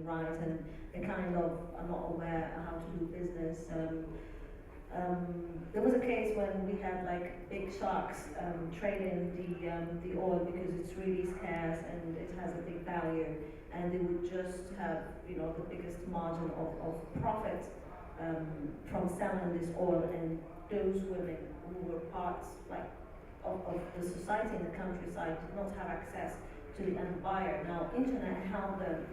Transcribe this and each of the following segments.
right, and they kind of are not aware of how to do business. There was a case when we had like big sharks trading the oil because it's really scarce and it has a big value, and they would just have the biggest margin of profit from selling this oil, and those women who were parts like of the society in the countryside did not have access to the end buyer. Now, internet helped them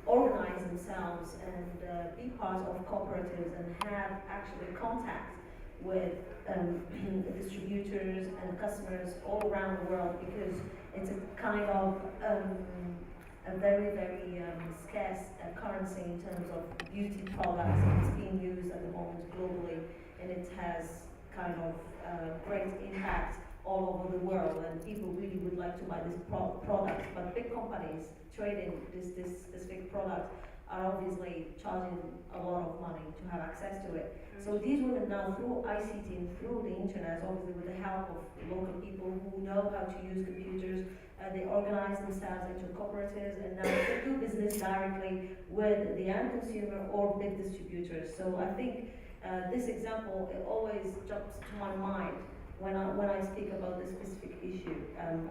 organize themselves and be part of cooperatives and have actually contact with distributors and customers all around the world, because it's a kind of a very, very scarce currency in terms of beauty products, and it's being used at the moment globally, and it has kind of great impact all over the world, and people really would like to buy this product, but big companies trading this specific product are obviously charging a lot of money to have access to it. So these women now, through ICT and through the internet, obviously with the help of local people who know how to use computers, they organize themselves into cooperatives, and now they do business directly with the end consumer or big distributors. So I think this example, it always jumps to my mind when I speak about this specific issue,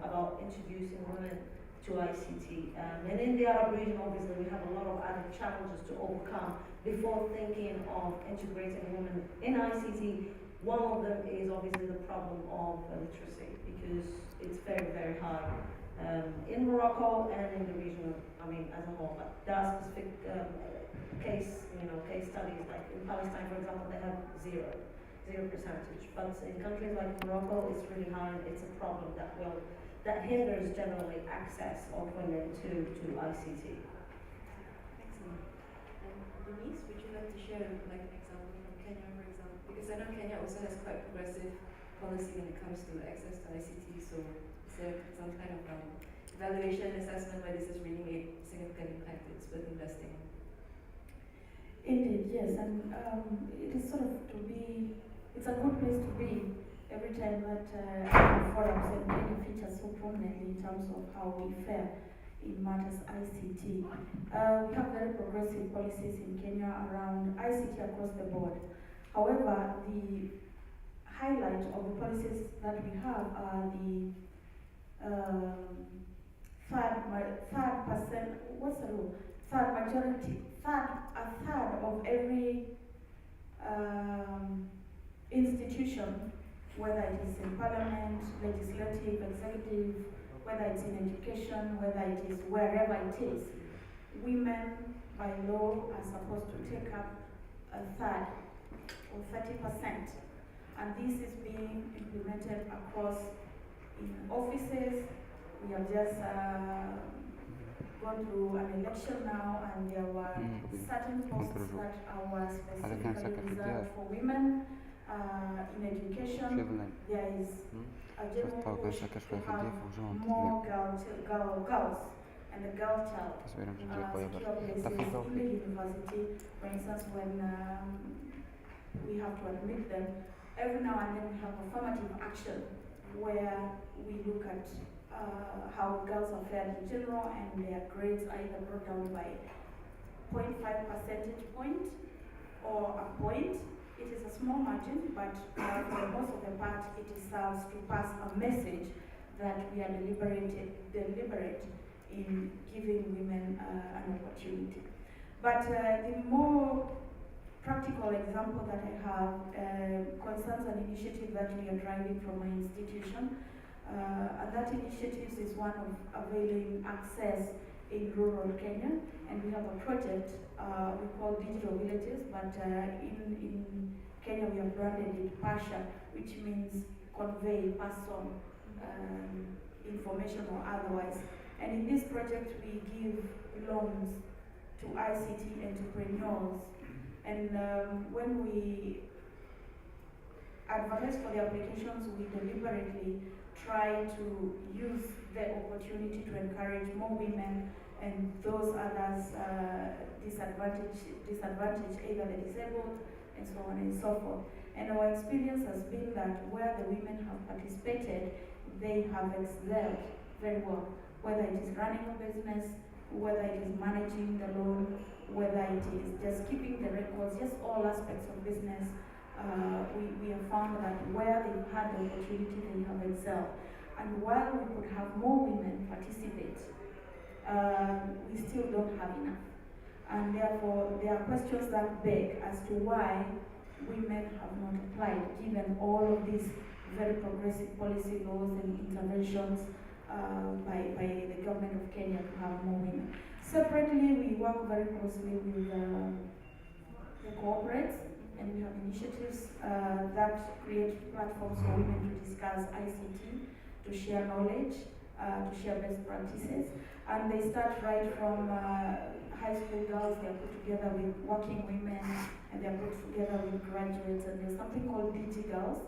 about introducing women to ICT. And in the Arab region, obviously, we have a lot of other challenges to overcome before thinking of integrating women in ICT. One of them is obviously the problem of literacy, because it's very, very high in Morocco and in the region, as a whole. But there are specific case studies, like in Palestine, for example, they have zero percentage. But in countries like Morocco, it's really high, and it's a problem that hinders generally access of women to ICT. Excellent. And Denise, would you like to share like an example from Kenya, for example? Because I know Kenya also has quite progressive policy when it comes to access to ICT. So is there some kind of evaluation assessment where this has really made significant impact it's worth investing in? Indeed, yes, and it is it's a good place to be every time that forums and Kenya features so prominently in terms of how we fare in matters ICT. We have very progressive policies in Kenya around ICT across the board. However, the highlight of the policies that we have are the a third of every institution, whether it is in parliament, legislative, executive, whether it's in education, whether it is wherever it is, women by law are supposed to take up a third or 30%. And this is being implemented across in offices. We have just gone through an election now, and there were certain posts that were specifically reserved for women. In education, there is a general push to have more girls and the girl child secure places in the university. For instance, when we have to admit them, every now and then we have affirmative action where we look at how girls are fared in general, and their grades are either brought down by 0.5 percentage point or a point. It is a small margin, but for most of the part, it serves to pass a message that we are deliberate in giving women an opportunity. But the more practical example that I have concerns an initiative that we are driving from my institution. And that initiative is one of availing access in rural Kenya, and we have a project we call Digital Villages, but in Kenya we have branded it PASHA, which means convey, pass on information or otherwise. And in this project we give loans to ICT entrepreneurs, and when we advertise for the applications, we deliberately try to use the opportunity to encourage more women and those others disadvantaged, either the disabled, and so on and so forth. And our experience has been that where the women have participated, they have excelled very well, whether it is running a business, whether it is managing the loan, whether it is just keeping the records, just all aspects of business. We have found that where they've had the opportunity, they have excelled. And while we could have more women participate, we still don't have enough. And therefore, there are questions that beg as to why women have not applied, given all of these very progressive policy laws and interventions by the government of Kenya to have more women. Separately, we work very closely with the corporates, and we have initiatives that create platforms for women to discuss ICT, to share knowledge, to share best practices. And they start right from high school girls. They are put together with working women, and they are put together with graduates. And there's something called DigiGirls.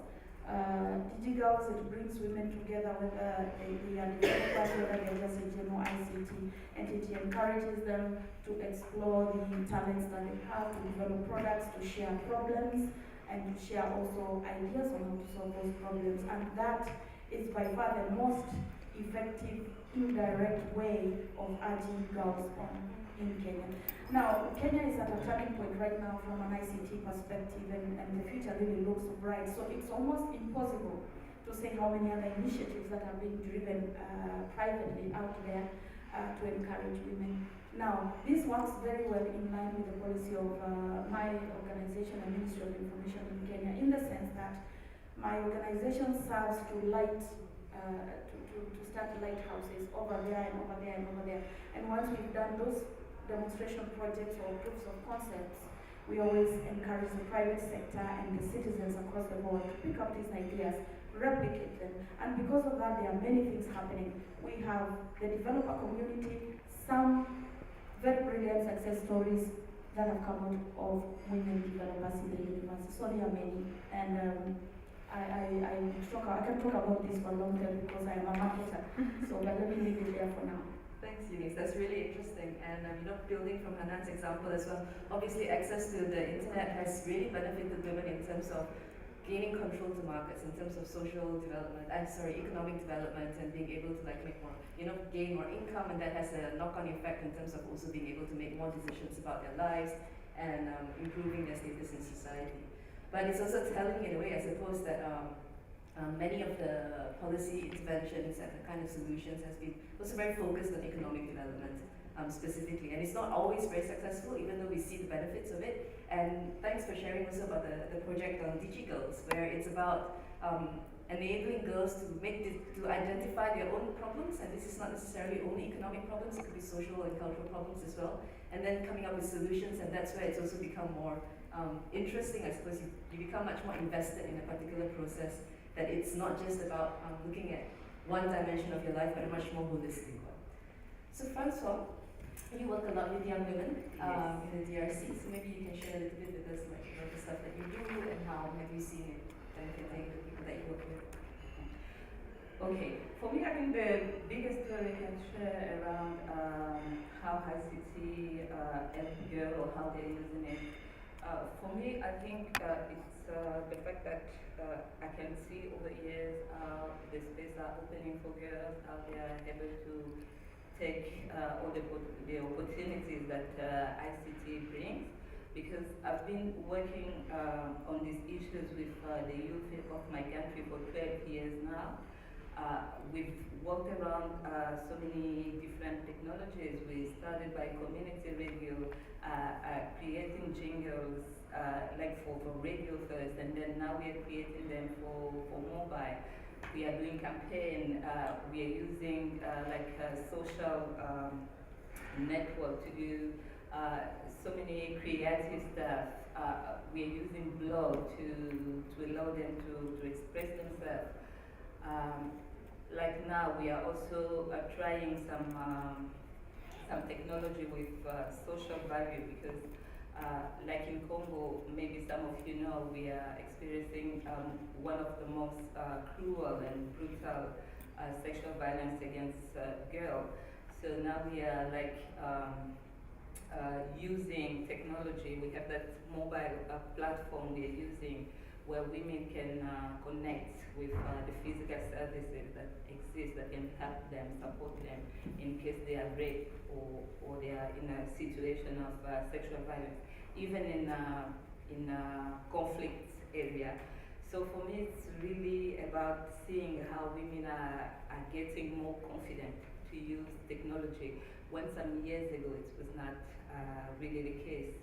DigiGirls, it brings women together, whether they are developers, whether they're just a general ICT entity, encourages them to explore the talents that they have, to develop products, to share problems, and to share also ideas on how to solve those problems. And that is by far the most effective indirect way of urging girls on in Kenya. Now, Kenya is at a turning point right now from an ICT perspective, and the future really looks bright. So it's almost impossible to say how many other initiatives that are being driven privately out there to encourage women. Now, this works very well in line with the policy of my organization, the Ministry of Information in Kenya, in the sense that my organization serves to light to start lighthouses over there and over there and over there. And once we've done those demonstration projects or proofs of concepts, we always encourage the private sector and the citizens across the board to pick up these ideas, replicate them. And because of that, there are many things happening. We have the developer community, some very brilliant success stories that have come out of women developers in the university. So there are many. And I can talk about this for a long time because I am a marketer. So but let me leave it there for now. Thanks, Eunice. That's really interesting. And building from Hanan's example as well, obviously access to the internet has really benefited women in terms of gaining control to markets, in terms of economic development, and being able to make more, gain more income, and that has a knock-on effect in terms of also being able to make more decisions about their lives and improving their status in society. But it's also telling in a way, I suppose, that many of the policy interventions and the kind of solutions has been also very focused on economic development specifically. And it's not always very successful, even though we see the benefits of it. And thanks for sharing also about the project on DigiGirls, where it's about enabling girls to identify their own problems. And this is not necessarily only economic problems, it could be social and cultural problems as well. And then coming up with solutions, and that's where it's also become more interesting, I suppose. You become much more invested in a particular process, that it's not just about looking at one dimension of your life, but a much more holistic one. So Francois, you work a lot with young women in the DRC, so maybe you can share a little bit with us about the stuff that you do and how have you seen it benefiting the people that you work with. Okay, for me, I think the biggest story I can share around how ICT helps girls or how they're using it. For me, I think it's the fact that I can see over the years how the space are opening for girls, how they are able to take all the opportunities that ICT brings. Because I've been working on these issues with the youth of my country for 12 years now. We've worked around so many different technologies. We started by community radio, creating jingles for radio first, and then now we are creating them for mobile. We are doing campaign. We are using a social network to do so many creative stuff. We are using blog to allow them to express themselves. Like now, we are also trying some technology with social value, because like in Congo, maybe some of you know, we are experiencing one of the most cruel and brutal sexual violence against girls. So now we are using technology. We have that mobile platform we are using, where women can connect with the physical services that exist that can help them, support them in case they are raped or they are in a situation of sexual violence, even in conflict area. So for me, it's really about seeing how women are getting more confident to use technology when some years ago it was not really the case.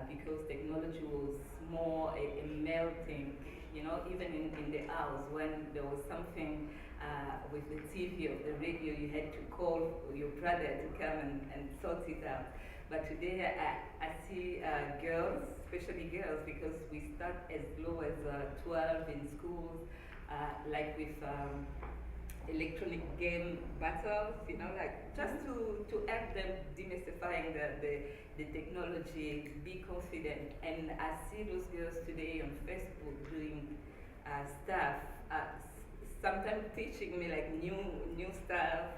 Because technology was more a male thing, you know, even in the house when there was something with the TV or the radio, you had to call your brother to come and sort it out. But today I see girls, especially girls, because we start as low as 12 in schools, like with electronic game battles, you know, like just to help them demystifying the technology, be confident. And I see those girls today on Facebook doing stuff, sometimes teaching me like new stuff.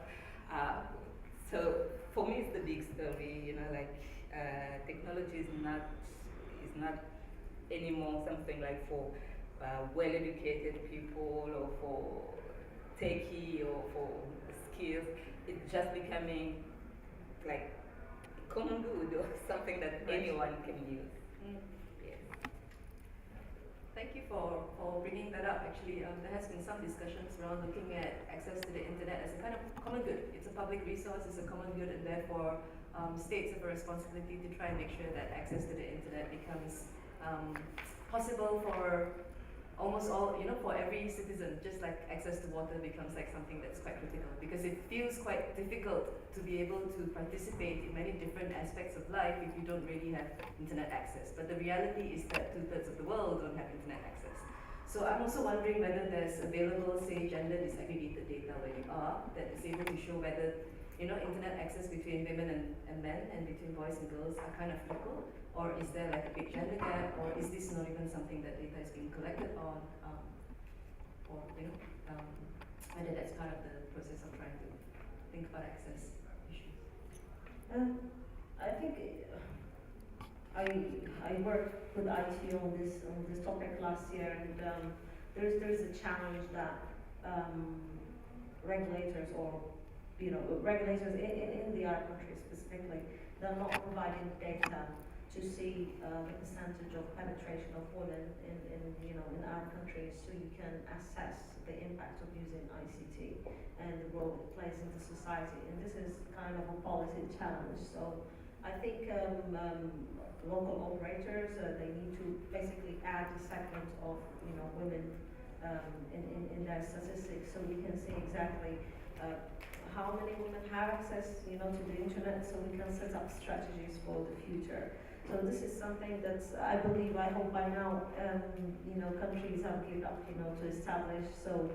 So for me, it's the big story, you know, like technology is not anymore something like for well-educated people or for techie or for skills. It's just becoming like common good or something that anyone can use. Yes. Thank you for bringing that up. Actually, there has been some discussions around looking at access to the internet as a kind of common good. It's a public resource, it's a common good, and therefore states have a responsibility to try and make sure that access to the internet becomes possible for almost all, you know, for every citizen, just like access to water becomes like something that's quite critical, because it feels quite difficult to be able to participate in many different aspects of life if you don't really have internet access. But the reality is that 2/3 of the world don't have internet access. So I'm also wondering whether there's available, say, gender disaggregated data where you are that is able to show whether, you know, internet access between women and men and between boys and girls are kind of equal, or is there like a big gender gap, or is this not even something that data is being collected on, or you know, whether that's part of the process of trying to think about access issues. I think I worked with IT on this topic last year, and there's a challenge that regulators or regulators in the Arab countries specifically, they're not providing data to see the percentage of penetration of women in Arab countries, so you can assess the impact of using ICT and the role it plays in the society. And this is kind of a policy challenge. So I think local operators they need to basically add a segment of women in their statistics, so we can see exactly how many women have access to the internet, so we can set up strategies for the future. So this is something that's, I hope by now, countries have geared up, to establish, so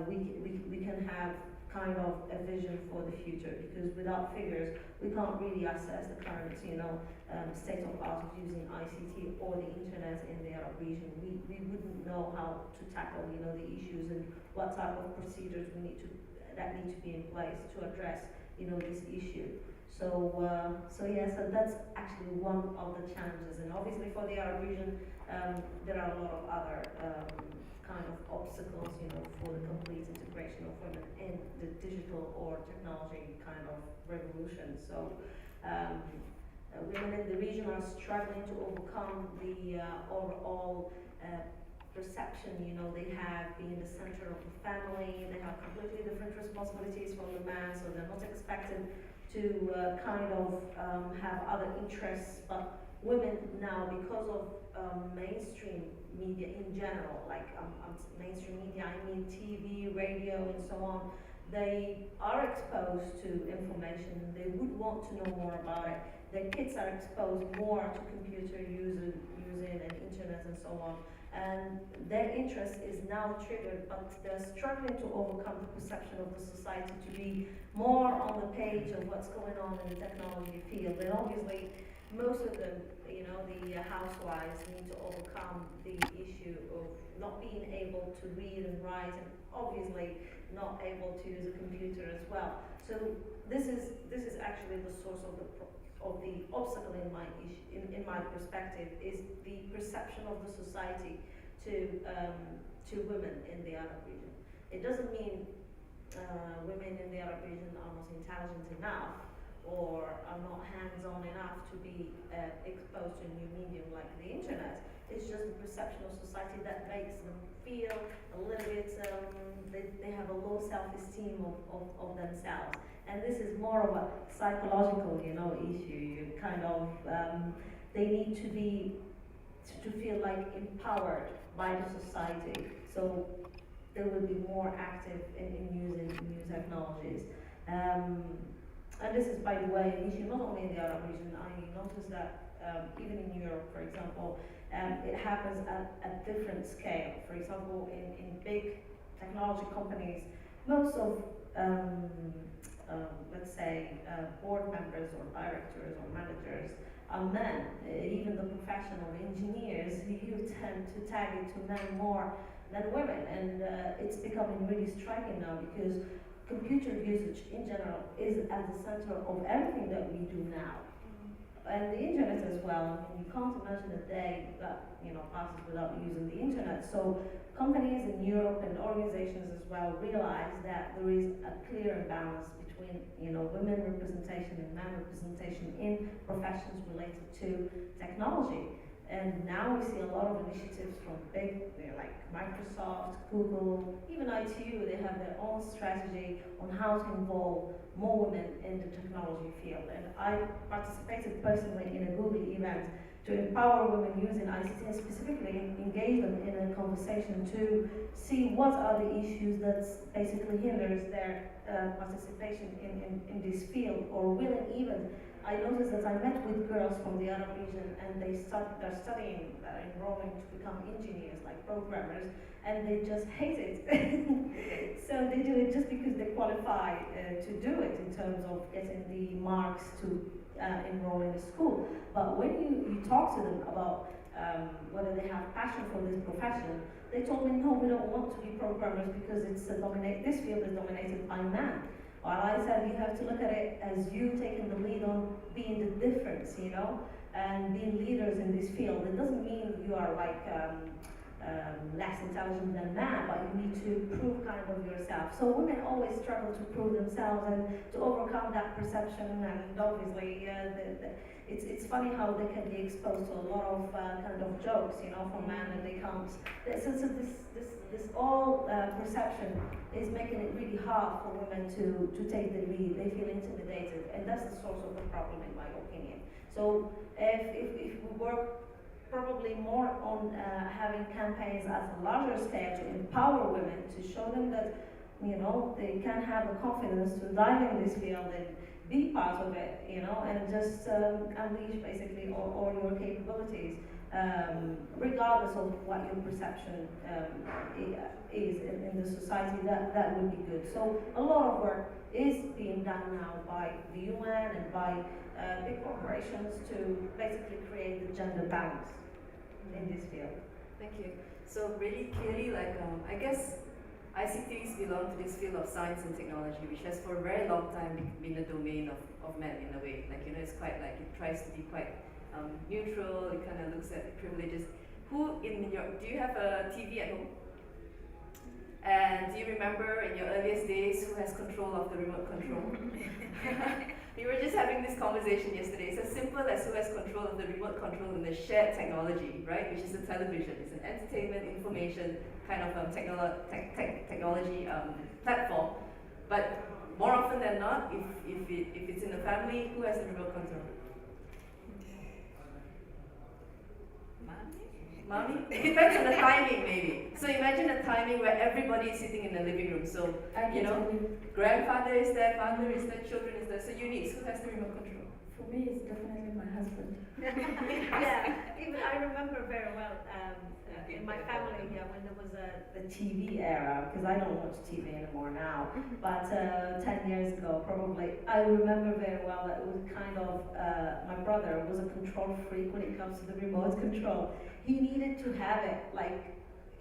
we can have kind of a vision for the future, because without figures, we can't really assess the current, state of art of using ICT or the internet in the Arab region. We wouldn't know how to tackle, the issues and what type of procedures that need to be in place to address, this issue. So that's actually one of the challenges, and obviously for the Arab region, there are a lot of other kind of obstacles, for the complete integration of women in the digital or technology kind of revolution. So women in the region are struggling to overcome the overall perception, they have being the center of the family. They have completely different responsibilities from the man, so they're not expected to have other interests. But women now, because of mainstream media in general, like mainstream media, I mean TV, radio, and so on, they are exposed to information. They would want to know more about it. Their kids are exposed more to computer using and internet and so on. And their interest is now triggered, but they're struggling to overcome the perception of the society to be more on the page of what's going on in the technology field. And obviously, most of them, the housewives need to overcome the issue of not being able to read and write, and obviously not able to use a computer as well. So this is actually the source of the obstacle in my perspective, is the perception of the society to women in the Arab region. It doesn't mean women in the Arab region are not intelligent enough or are not hands-on enough to be exposed to a new medium like the internet. It's just the perception of society that makes them feel a little bit, they have a low self-esteem of themselves. And this is more of a psychological, issue. Kind of, they need to feel like empowered by the society. So they will be more active in using new technologies. And this is, by the way, an issue not only in the Arab region. I noticed that even in Europe, for example, it happens at different scale. For example, in big technology companies, most of, let's say, board members or directors or managers are men. Even the professional engineers, you tend to tag it to men more than women, and it's becoming really striking now because computer usage in general is at the center of everything that we do now. And the internet as well. I mean, you can't imagine a day that passes without using the internet. So companies in Europe and organizations as well realize that there is a clear imbalance between women representation and men representation in professions related to technology. And now we see a lot of initiatives from big, like Microsoft, Google, even ITU. They have their own strategy on how to involve more women in the technology field. And I participated personally in a Google event to empower women using ICT and specifically engage them in a conversation to see what are the issues that basically hinders their participation in this field, or willing even. I noticed that I met with girls from the Arab region and they're studying, enrolling to become engineers, like programmers, and they just hate it. So they do it just because they qualify to do it in terms of getting the marks to enroll in the school. But when you talk to them about whether they have passion for this profession, they told me, no, we don't want to be programmers because this field is dominated by men. While I said you have to look at it as you taking the lead on being the difference, and being leaders in this field. It doesn't mean you are like less intelligent than men, but you need to prove kind of yourself. So women always struggle to prove themselves and to overcome that perception. And obviously, it's funny how they can be exposed to a lot of kind of jokes, from men, and they can't. So this all perception is making it really hard for women to take the lead. They feel intimidated, and that's the source of the problem, in my opinion. So if we work probably more on having campaigns at a larger scale to empower women, to show them that they can have the confidence to dive in this field and be part of it, and just unleash basically all your capabilities, regardless of what your perception is in the society. That would be good. So a lot of work is being done now by the UN and by big corporations to basically create the gender balance in this field. Thank you. So really clearly, I guess ICTs belong to this field of science and technology, which has for a very long time been the domain of men in a way. It's quite it tries to be quite neutral. It kind of looks at the privileges. Do you have a TV at home? And do you remember in your earliest days who has control of the remote control? We were just having this conversation yesterday. It's as simple as who has control of the remote control in the shared technology, right? Which is the television. It's an entertainment, information kind of technology platform. But more often than not, if it's in the family, who has the remote control? Mommy? It depends on the timing, maybe. So imagine a timing where everybody is sitting in the living room. So, grandfather is there, father is there, children is there. So Eunice, who has the remote control? For me, it's definitely my husband. Yeah, even I remember very well in my family, when there was the TV era, because I don't watch TV anymore now, but 10 years ago probably, I remember very well that it was kind of, my brother was a control freak when it comes to the remote control. He needed to have it,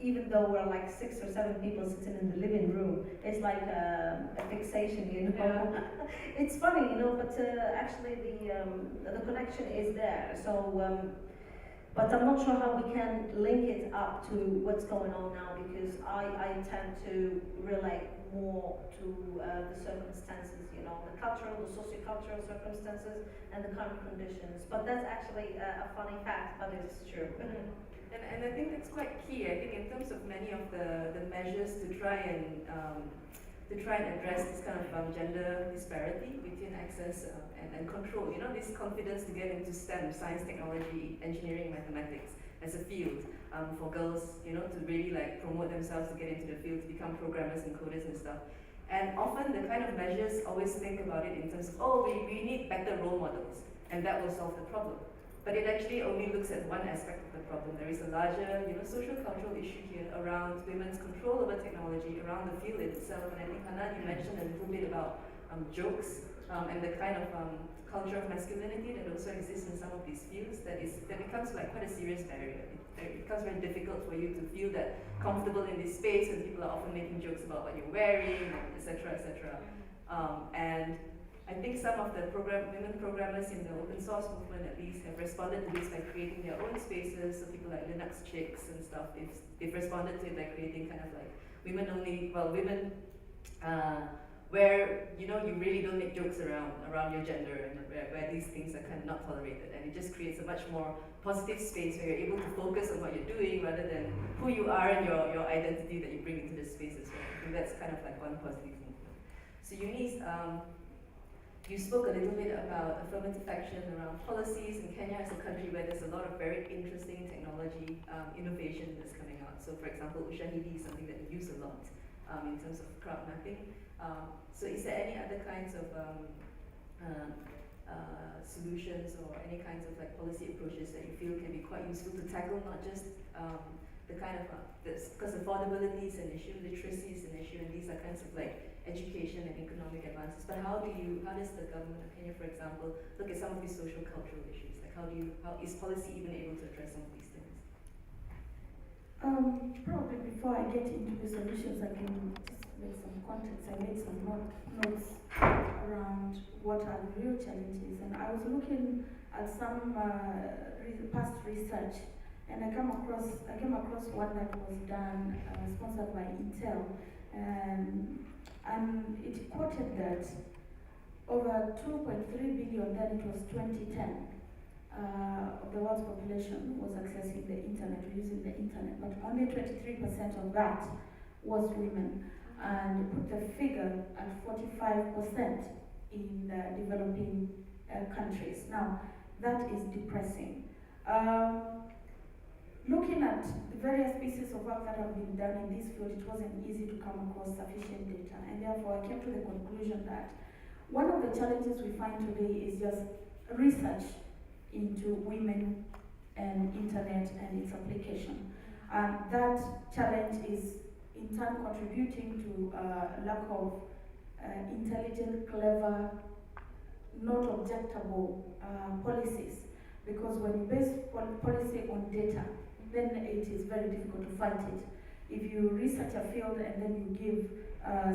even though we're 6 or 7 people sitting in the living room, it's like a fixation, Yeah. It's funny, but actually the connection is there. So, But I'm not sure how we can link it up to what's going on now, because I tend to relate more to the circumstances, you know, the cultural, the socio-cultural circumstances and the current conditions. But that's actually a funny fact, but it's true. And I think that's quite key. I think in terms of many of the measures to try and address this kind of gender disparity between access and control. You know, this confidence to get into STEM, science, technology, engineering, mathematics as a field for girls. You know, to really like promote themselves to get into the field, to become programmers and coders and stuff. And often the kind of measures always think about it in terms of, oh, we need better role models, and that will solve the problem. But it actually only looks at one aspect of the problem. There is a larger, you know, social cultural issue here around women's control over technology, around the field itself. And I think, Hannah, you mentioned a little bit about jokes and the kind of culture of masculinity that also exists in some of these fields. That becomes like quite a serious barrier. It becomes very difficult for you to feel that comfortable in this space when people are often making jokes about what you're wearing, etc., etc. And I think some of the women programmers in the open source movement at least have responded to this by creating their own spaces. So people like Linux Chicks and stuff, they've responded to it by creating kind of like women where, you know, you really don't make jokes around your gender, and where these things are kind of not tolerated. And it just creates a much more positive space where you're able to focus on what you're doing rather than who you are and your identity that you bring into the space as well. I think that's kind of like one positive movement. So Eunice, you spoke a little bit about affirmative action around policies, and Kenya is a country where there's a lot of very interesting technology innovation that's coming out. So for example, Ushahidi is something that we use a lot in terms of crowd mapping. So is there any other kinds of solutions or any kinds of like policy approaches that you feel can be quite useful to tackle not just the kind of, because affordability is an issue, literacy is an issue, and these are kinds of like education and economic advances, but how does the government of Kenya, for example, look at some of these social cultural issues? Like how is policy even able to address some of these things? Probably before I get into the solutions, I can just make some context. I made some notes around what are the real challenges, and I was looking at some past research, and I came across one that was done, sponsored by Intel, and it quoted that over 2.3 billion, then it was 2010, of the world's population was accessing the internet, using the internet, but only 23% of that was women, and put the figure at 45% in developing countries. Now, that is depressing. Looking at the various pieces of work that have been done in this field, it wasn't easy to come across sufficient data, and therefore I came to the conclusion that one of the challenges we find today is just research into women and internet and its application. And that challenge is in turn contributing to a lack of intelligent, clever, not objectable policies. Because when you base policy on data, then it is very difficult to fight it. If you research a field and then you give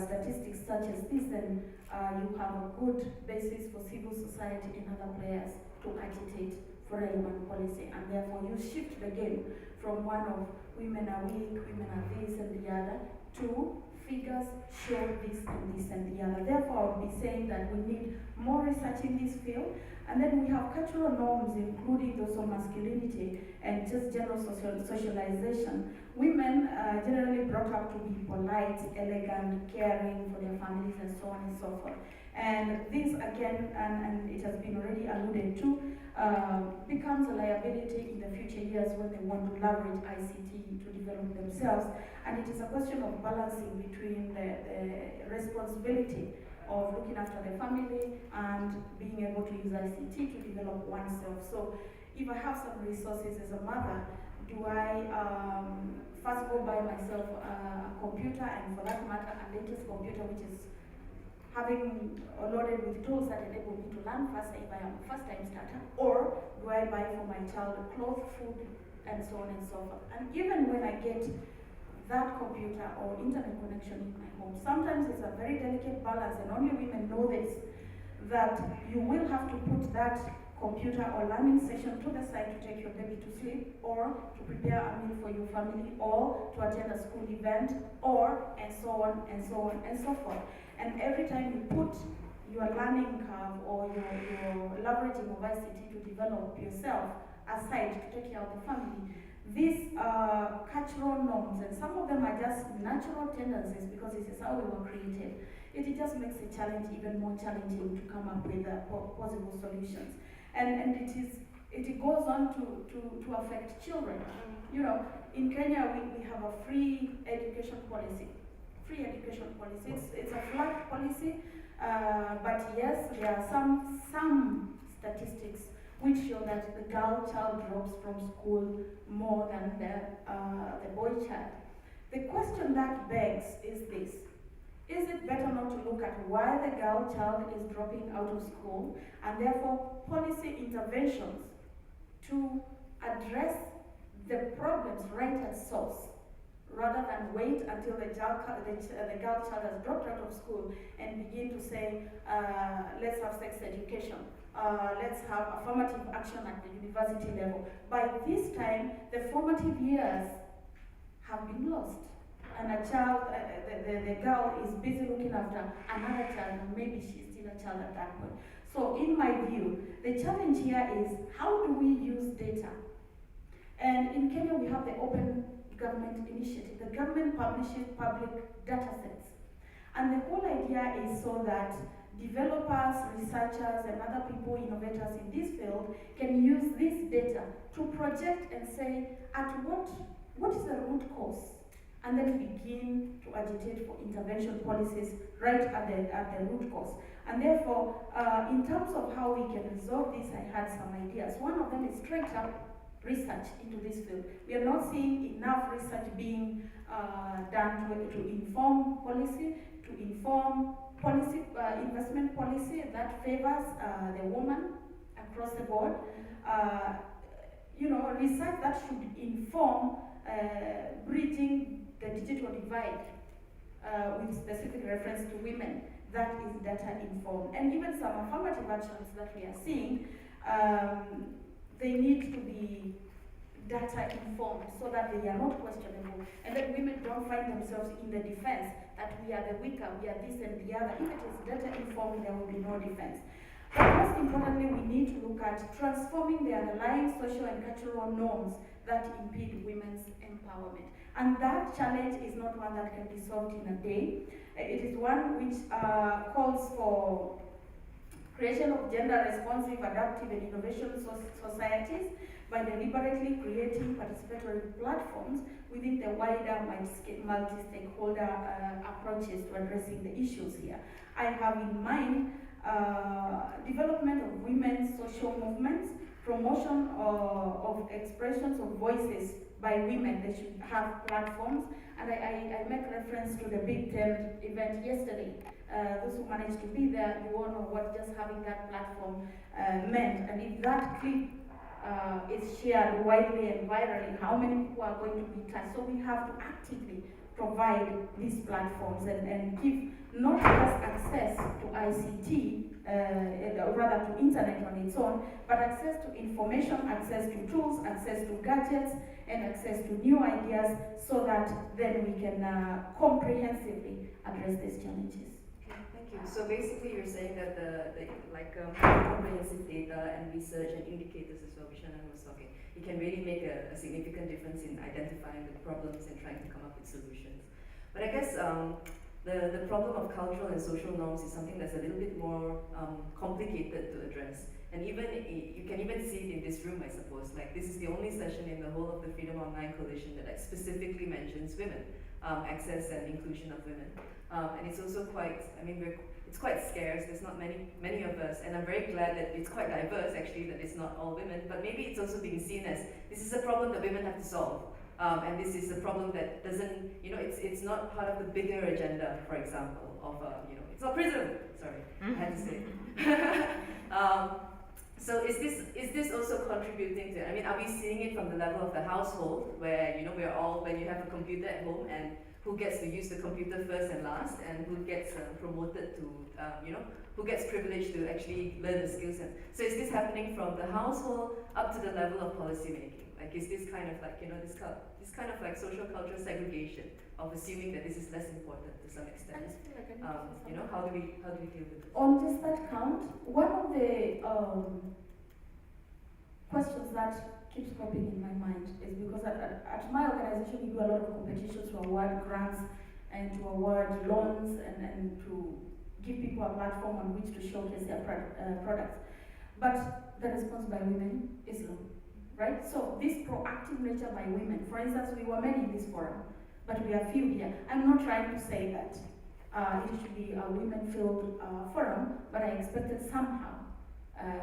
statistics such as this, then you have a good basis for civil society and other players to agitate for relevant policy, and therefore you shift the game from one of women are weak, women are this and the other, to figures show this and the other. Therefore, I would be saying that we need more research in this field, and then we have cultural norms, including those of masculinity and just general socialization. Women are generally brought up to be polite, elegant, caring for their families, and so on and so forth. And this again, and it has been already alluded to, becomes a liability in the future years when they want to leverage ICT to develop themselves. And it is a question of balancing between the responsibility of looking after the family and being able to use ICT to develop oneself. So if I have some resources as a mother, do I first go buy myself a computer, and for that matter, a latest computer which is having loaded with tools that enable me to learn faster if I am a first-time starter, or do I buy for my child clothes, food, and so on and so forth? And even when I get that computer or internet connection in my home, sometimes it's a very delicate balance, and only women know this, that you will have to put that computer or learning session to the side to take your baby to sleep, or to prepare a meal for your family, or to attend a school event, or and so on and so on and so forth. And every time you put your learning curve or your leveraging of ICT to develop yourself aside to take care of the family, these cultural norms, and some of them are just natural tendencies because this is how we were created. It just makes the challenge even more challenging to come up with possible solutions. And it goes on to affect children. You know, in Kenya we have a free education policy. Free education policy. It's a flat policy, but yes, there are some statistics which show that the girl child drops from school more than the boy child. The question that begs is this: is it better not to look at why the girl child is dropping out of school, and therefore policy interventions to address the problems right at source, rather than wait until the girl child has dropped out of school and begin to say, let's have sex education, let's have affirmative action at the university level. By this time, the formative years have been lost. And a child, the girl is busy looking after another child, and maybe she's still a child at that point. So in my view, the challenge here is, how do we use data? And in Kenya, we have the Open Government Initiative. The government publishes public data sets. And the whole idea is so that developers, researchers, and other people, innovators in this field, can use this data to project and say, at what is the root cause? And then begin to agitate for intervention policies right at the root cause. And therefore, in terms of how we can resolve this, I had some ideas. One of them is straight up research into this field. We are not seeing enough research being done to inform policy, to inform policy, investment policy that favors the woman across the board. You know, research that should inform bridging the digital divide with specific reference to women. That is data informed. And even some affirmative actions that we are seeing, they need to be data informed so that they are not questionable, and that women don't find themselves in the defense that we are the weaker, we are this and the other. If it is data informed, there will be no defense. But most importantly, we need to look at transforming the underlying social and cultural norms that impede women's empowerment. And that challenge is not one that can be solved in a day. It is one which calls for creation of gender-responsive, adaptive, and innovation societies by deliberately creating participatory platforms within the wider multi-stakeholder approaches to addressing the issues here. I have in mind development of women's social movements, promotion of expressions of voices by women. They should have platforms. And I make reference to the Big Ten event yesterday. Those who managed to be there, you all know what just having that platform meant. And if that clip is shared widely and virally, how many people are going to be touched? So we have to actively provide these platforms and give not just access to ICT, rather to internet on its own, but access to information, access to tools, access to gadgets, and access to new ideas, so that then we can comprehensively address these challenges. Okay, thank you. So basically you're saying that comprehensive data and research and indicators as well, which Shannon was talking, it can really make a significant difference in identifying the problems and trying to come up with solutions. But I guess the problem of cultural and social norms is something that's a little bit more complicated to address. And even you can even see it in this room, I suppose. Like, this is the only session in the whole of the Freedom Online Coalition that specifically mentions women, access and inclusion of women. And it's also quite, it's quite scarce. There's not many of us, and I'm very glad that it's quite diverse, actually, that it's not all women. But maybe it's also being seen as, this is a problem that women have to solve. And this is a problem that doesn't, it's not part of the bigger agenda, for example, of, it's not prison. Sorry, I had to say it. So is this also contributing to, are we seeing it from the level of the household, where, we're all, when you have a computer at home and who gets to use the computer first and last, and who gets promoted to, who gets privileged to actually learn the skills. And so is this happening from the household up to the level of policy making? Like, is this kind of like, this kind of like social cultural segregation of assuming that this is less important to some extent? How do we deal with this? On just that count, one of the questions that keeps popping in my mind is because at my organization we do a lot of competitions to award grants and to award loans and to give people a platform on which to showcase their products. But the response by women is low, right? So this proactive nature by women, for instance, we were many in this forum, but we are few here. I'm not trying to say that it should be a women-filled forum, but I expected somehow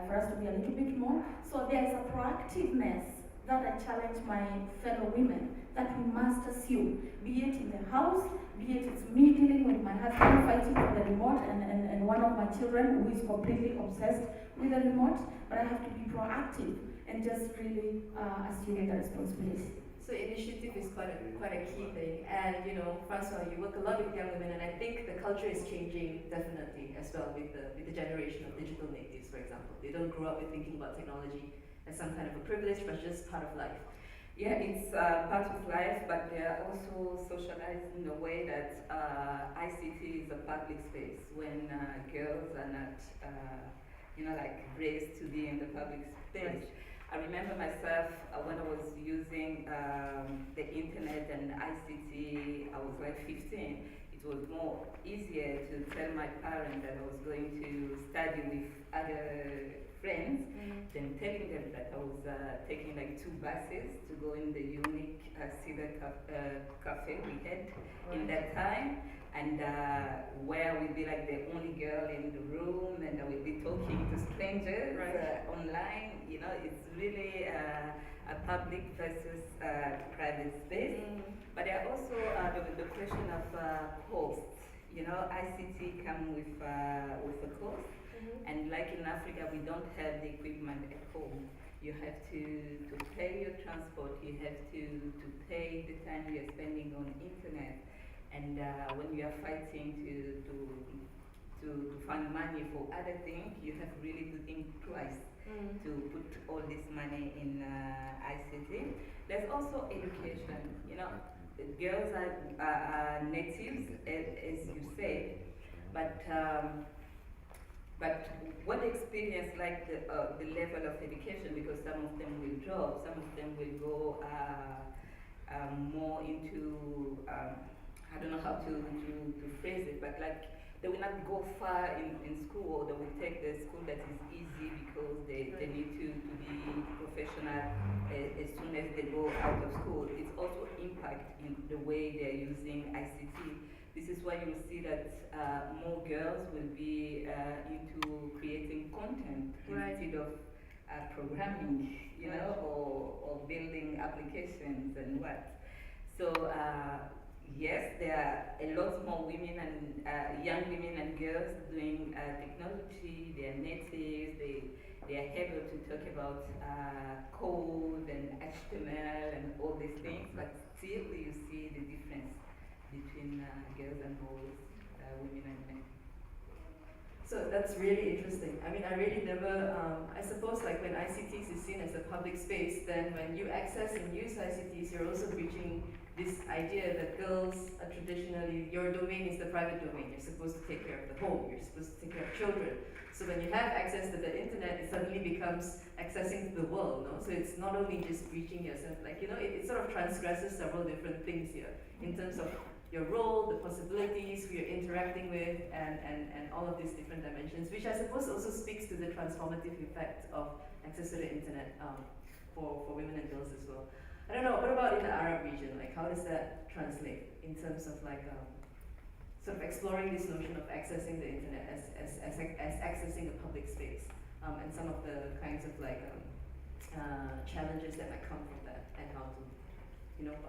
for us to be a little bit more. So there is a proactiveness that I challenge my fellow women that we must assume, be it in the house, be it it's me dealing with my husband fighting for the remote and one of my children who is completely obsessed with the remote, but I have to be proactive and just really assume the responsibility. So initiative is quite a key thing, and Francois, you work a lot with young women, and I think the culture is changing definitely as well with the generation of digital natives, for example. They don't grow up with thinking about technology as some kind of a privilege, but just part of life. Yeah, it's part of life, but they are also socialized in a way that ICT is a public space when girls are not, raised to be in the public space. I remember myself when I was using the internet and ICT, I was like 15. It was more easier to tell my parents that I was going to study with other friends than telling them that I was taking like 2 buses to go in the unique cider cafe we had in that time, and where we'd be like the only girl in the room, and I would be talking to strangers online. It's really a public versus private space. But there are also the question of cost. ICT come with a cost, and like in Africa, we don't have the equipment at home. You have to pay your transport. You have to pay the time you're spending on internet. And when you are fighting to find money for other things, you have really to think twice to put all this money in ICT. There's also education. Girls are natives, as you say, but what they experience, like the level of education, because some of them will drop, some of them will go more into I don't know how to phrase it, but like they will not go far in school, or they will take the school that is easy because they need to be professional as soon as they go out of school. It's also impact in the way they're using ICT. This is why you see that more girls will be into creating content instead of programming, or building applications and what. So yes, there are a lot more women and young women and girls doing technology. They are natives. They are able to talk about code and HTML and all these things. But still, you see the difference between girls and boys, women and men. So that's really interesting. I mean, I really never, I suppose like when ICTs is seen as a public space, then when you access and use ICTs, you're also reaching this idea that girls are traditionally, your domain is the private domain. You're supposed to take care of the home. You're supposed to take care of children. So when you have access to the internet, it suddenly becomes accessing the world, no? So it's not only just reaching yourself, like, it sort of transgresses several different things here in terms of your role, the possibilities, who you're interacting with, and all of these different dimensions, which I suppose also speaks to the transformative effect of access to the internet for women and girls as well. I don't know, what about in the Arab region? Like, how does that translate in terms of like, sort of exploring this notion of accessing the internet as accessing a public space, and some of the kinds of like challenges that might come from that, and how to,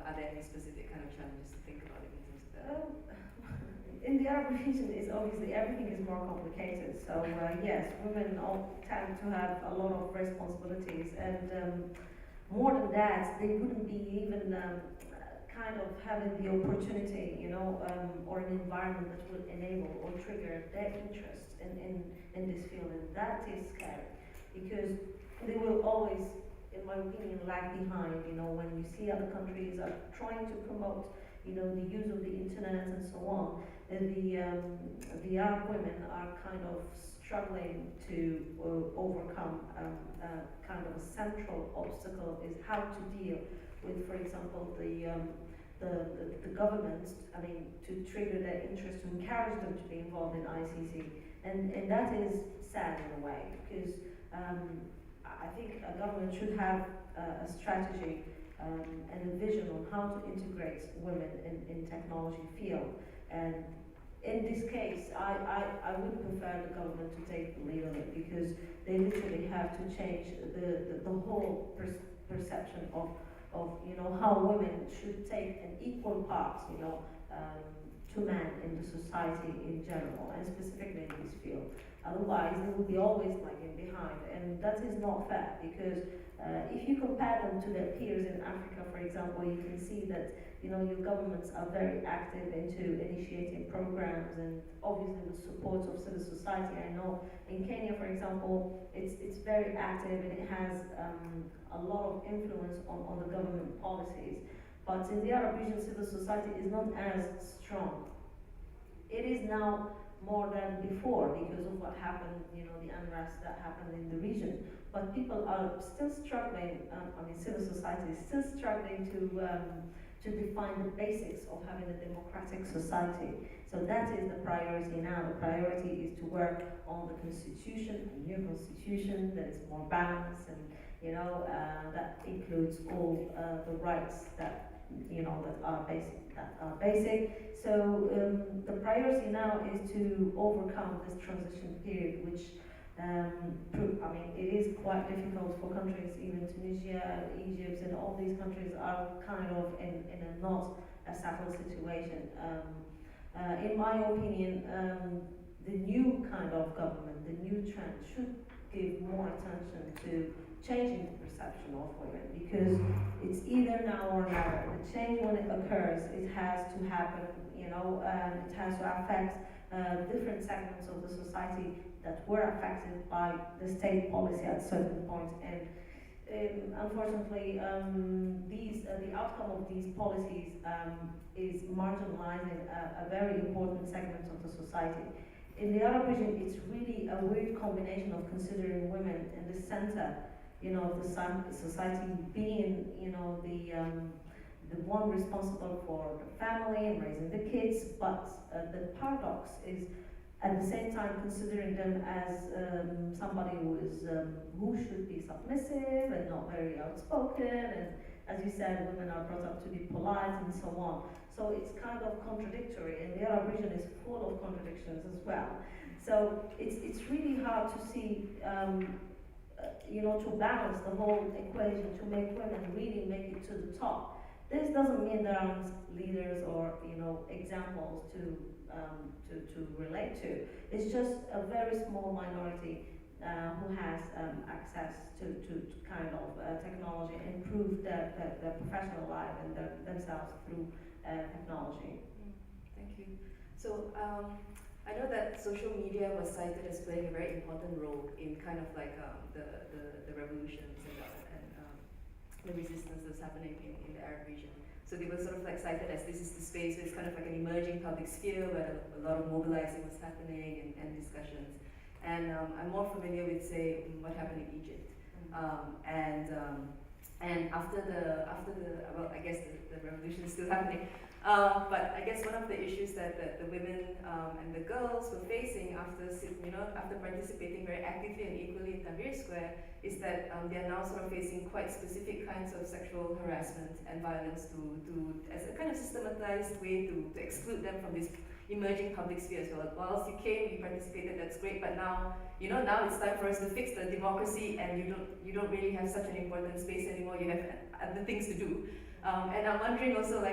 are there any specific kind of challenges to think about it in terms of that? In the Arab region, is obviously everything is more complicated. So yes, women all tend to have a lot of responsibilities, and more than that, they wouldn't be even kind of having the opportunity, or an environment that will enable or trigger their interest in this field, and that is scary because they will always, in my opinion, lag behind. When you see other countries are trying to promote, the use of the internet and so on, and the Arab women are kind of struggling to overcome kind of a central obstacle is how to deal with, for example, the government, to trigger their interest, to encourage them to be involved in ICT. And that is sad in a way, because I think a government should have a strategy and a vision on how to integrate women in technology field. And in this case, I would prefer the government to take the lead on it, because they literally have to change the whole perception of how women should take an equal part, to men in the society in general, and specifically in this field. Otherwise, they will be always lagging behind, and that is not fair, because if you compare them to their peers in Africa, for example, you can see that your governments are very active into initiating programs, and obviously with support of civil society. I know in Kenya, for example, it's very active, and it has a lot of influence on the government policies. But in the Arab region, civil society is not as strong. It is now more than before because of what happened, the unrest that happened in the region. But people are still struggling, civil society is still struggling to define the basics of having a democratic society. So that is the priority now. The priority is to work on the constitution, a new constitution that is more balanced, and that includes all the rights that that are basic. So the priority now is to overcome this transition period, which it is quite difficult for countries, even Tunisia, Egypt, and all these countries are kind of in a not a settled situation. In my opinion, the new kind of government, the new trend should give more attention to changing the perception of women, because it's either now or never. The change, when it occurs, it has to happen, and it has to affect different segments of the society that were affected by the state policy at a certain point. And unfortunately, the outcome of these policies is marginalizing a very important segment of the society. In the Arab region, it's really a weird combination of considering women in the center, of the society, being, the one responsible for the family and raising the kids. But the paradox is, at the same time, considering them as somebody who should be submissive and not very outspoken. And as you said, women are brought up to be polite and so on. So it's kind of contradictory, and the Arab region is full of contradictions as well. So it's really hard to see, to balance the whole equation, to make women really make it to the top. This doesn't mean there aren't leaders or examples to relate to. It's just a very small minority who has access to kind of technology and improve their professional life and themselves through technology. Thank you. So I know that social media was cited as playing a very important role in kind of like the revolutions and the resistance that's happening in the Arab region. So they were sort of like cited as this is the space where it's kind of like an emerging public sphere where a lot of mobilizing was happening and discussions. And I'm more familiar with, say, what happened in Egypt. And after the well, I guess the revolution is still happening. But I guess one of the issues that the women and the girls were facing after participating very actively and equally in Tahrir Square is that they are now sort of facing quite specific kinds of sexual harassment and violence to as a kind of systematized way to exclude them from this emerging public sphere. So whilst you came, you participated, that's great, but now now it's time for us to fix the democracy, and you don't really have such an important space anymore. You have other things to do. And I'm wondering also, I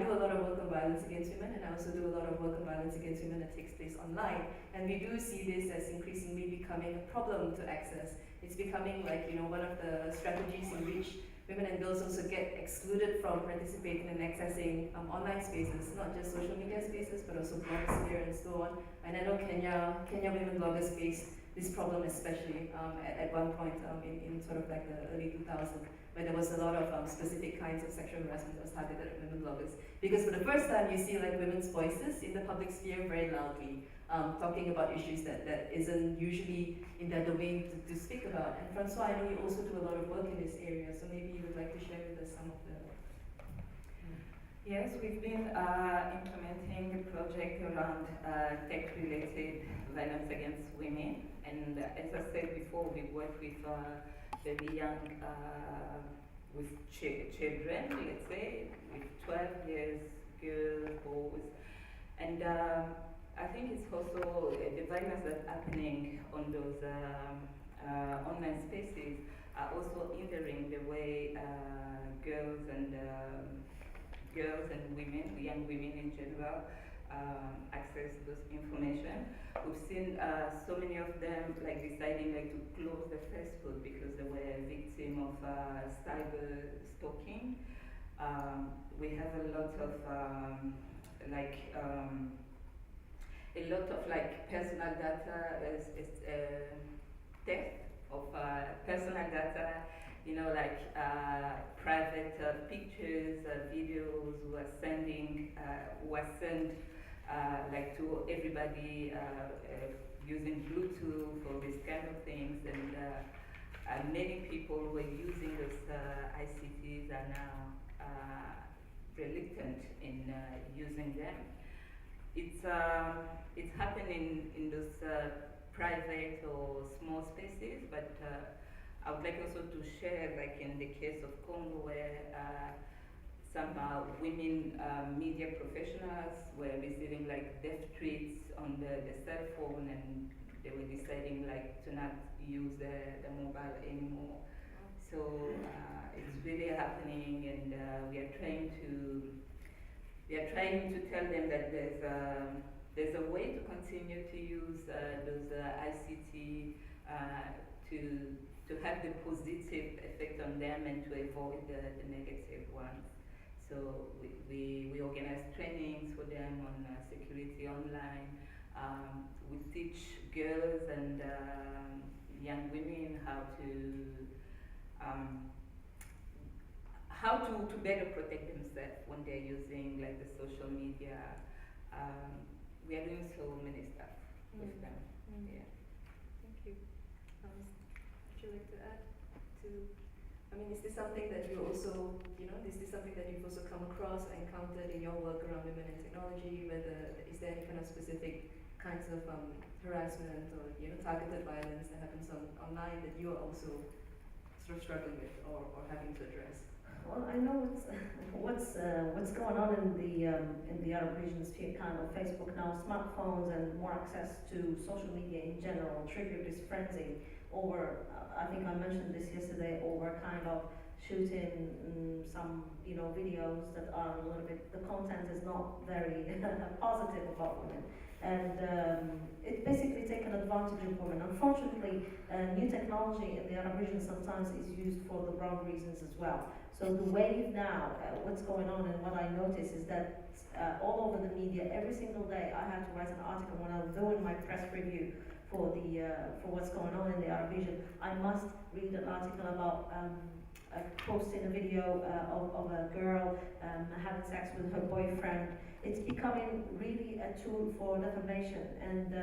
do a lot of work on violence against women, and I also do a lot of work on violence against women that takes place online. And we do see this as increasingly becoming a problem to access. It's becoming one of the strategies in which women and girls also get excluded from participating and accessing online spaces, not just social media spaces, but also blogosphere and so on. And I know Kenya women bloggers faced this problem especially at one point in sort of like the early 2000s, where there was a lot of specific kinds of sexual harassment that was targeted at women bloggers. Because for the first time you see like women's voices in the public sphere very loudly, talking about issues that isn't usually in their domain to speak about. And Francois, I know you also do a lot of work in this area, so maybe you would like to share with us some of the... Yes, we've been implementing a project around tech-related violence against women. And as I said before, we work with very young, with children, let's say, with 12 years, girls, boys. And I think it's also the violence that's happening on those online spaces are also hindering the way girls and women, young women in general, access those information. We've seen so many of them like deciding like to close the Facebook because they were a victim of cyber stalking. We have a lot of personal data theft of personal data, private pictures, videos were sent like to everybody using Bluetooth or these kind of things, and many people who are using those ICTs are now reluctant in using them. It's happening in those private or small spaces, but I would like also to share, like in the case of Congo, where some women media professionals were receiving like death threats on the cell phone, and they were deciding like to not use the mobile anymore. So it's really happening, and we are trying to tell them that there's a way to continue to use those ICT to have the positive effect on them and to avoid the negative ones. So we organize trainings for them on security online. We teach girls and young women how to better protect themselves when they're using like the social media. We are doing so many stuff with them. Yeah. Thank you. Would you like to add to? I mean, is this something that you also, is this something that you've also come across or encountered in your work around women and technology? Is there any kind of specific kinds of harassment or targeted violence that happens online that you are also sort of struggling with or having to address? Well, I know what's going on in the Arab region sphere, kind of Facebook now, smartphones and more access to social media in general trigger this frenzy over, I think I mentioned this yesterday, over kind of shooting some videos that are a little bit, the content is not very positive about women, and it's basically taken advantage of women. Unfortunately, new technology in the Arab region sometimes is used for the wrong reasons as well. So the wave now, what's going on, and what I notice is that all over the media, every single day, I have to write an article when I'm doing my press review for what's going on in the Arab region. I must read an article about posting a video of a girl having sex with her boyfriend. It's becoming really a tool for defamation, and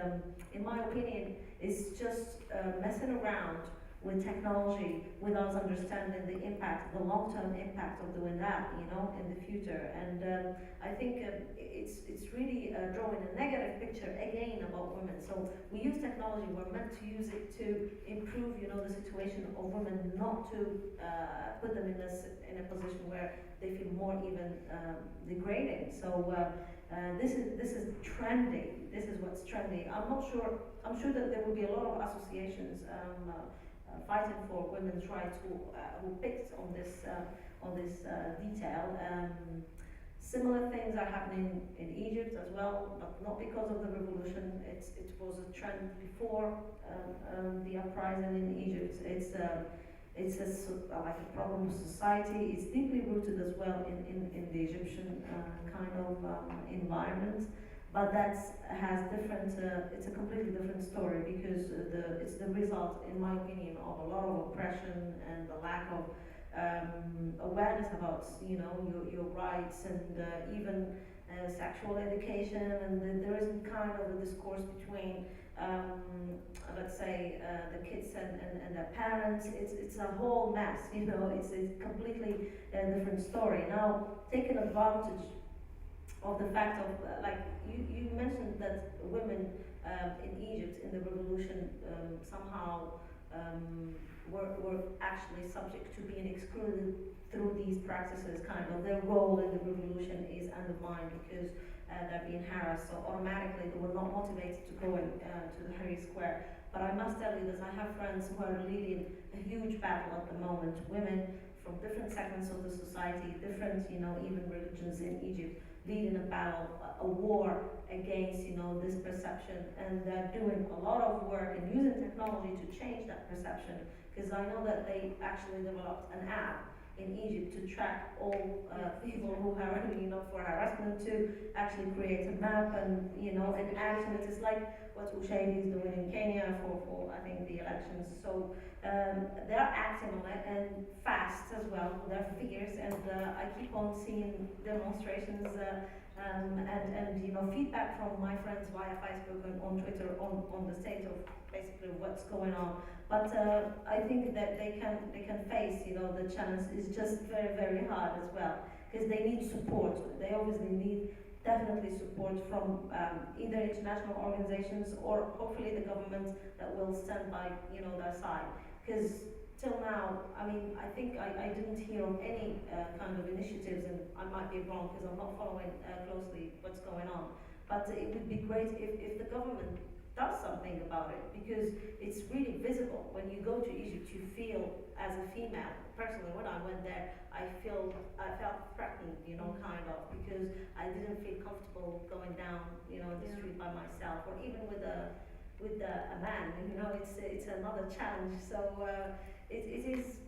in my opinion, it's just messing around with technology without understanding the impact, the long-term impact of doing that, in the future. And I think it's really drawing a negative picture again about women. So we use technology, we're meant to use it to improve, the situation of women, not to put them in a position where they feel more even degrading. So this is trendy. This is what's trendy. I'm sure that there will be a lot of associations fighting for women's rights who picked on this detail. Similar things are happening in Egypt as well, but not because of the revolution. It was a trend before the uprising in Egypt. it's like a problem of society. It's deeply rooted as well in the Egyptian kind of environment. But that has different, it's a completely different story because it's the result, in my opinion, of a lot of oppression and the lack of awareness about, you know, your rights and even sexual education, and there isn't kind of a discourse between, let's say, the kids and their parents. It's a whole mess, you know. It's a completely different story. Now, taking advantage of the fact of, like, you mentioned that women in Egypt in the revolution somehow were actually subject to being excluded through these practices. Kind of their role in the revolution is undermined because they're being harassed, so automatically they were not motivated to go to the Tahrir Square. But I must tell you this, I have friends who are leading a huge battle at the moment, women from different segments of the society, different, you know, even religions in Egypt, leading a battle, a war against, you know, this perception, and they're doing a lot of work and using technology to change that perception. Because I know that they actually developed an app in Egypt to track all people who are, you know, for harassment, to actually create a map and, you know, and action. It is like what Ushaydi is doing in Kenya for I think the elections. So they're acting on it, and fast as well. They're figures, and I keep on seeing demonstrations and you know, feedback from my friends via Facebook and on Twitter on the state of basically what's going on. But I think that they can face, you know, the challenge is just very, very hard as well, because they need support. They obviously need definitely support from either international organizations or hopefully the government that will stand by, you know, their side. Because till now, I mean, I think I didn't hear of any kind of initiatives, and I might be wrong because I'm not following closely what's going on. But it would be great if the government does something about it, because it's really visible. When you go to Egypt, you feel, as a female, personally, when I went there, I felt threatened, you know, kind of, because I didn't feel comfortable going down, you know, the street by myself, or even with a man, you know. It's another challenge. So it is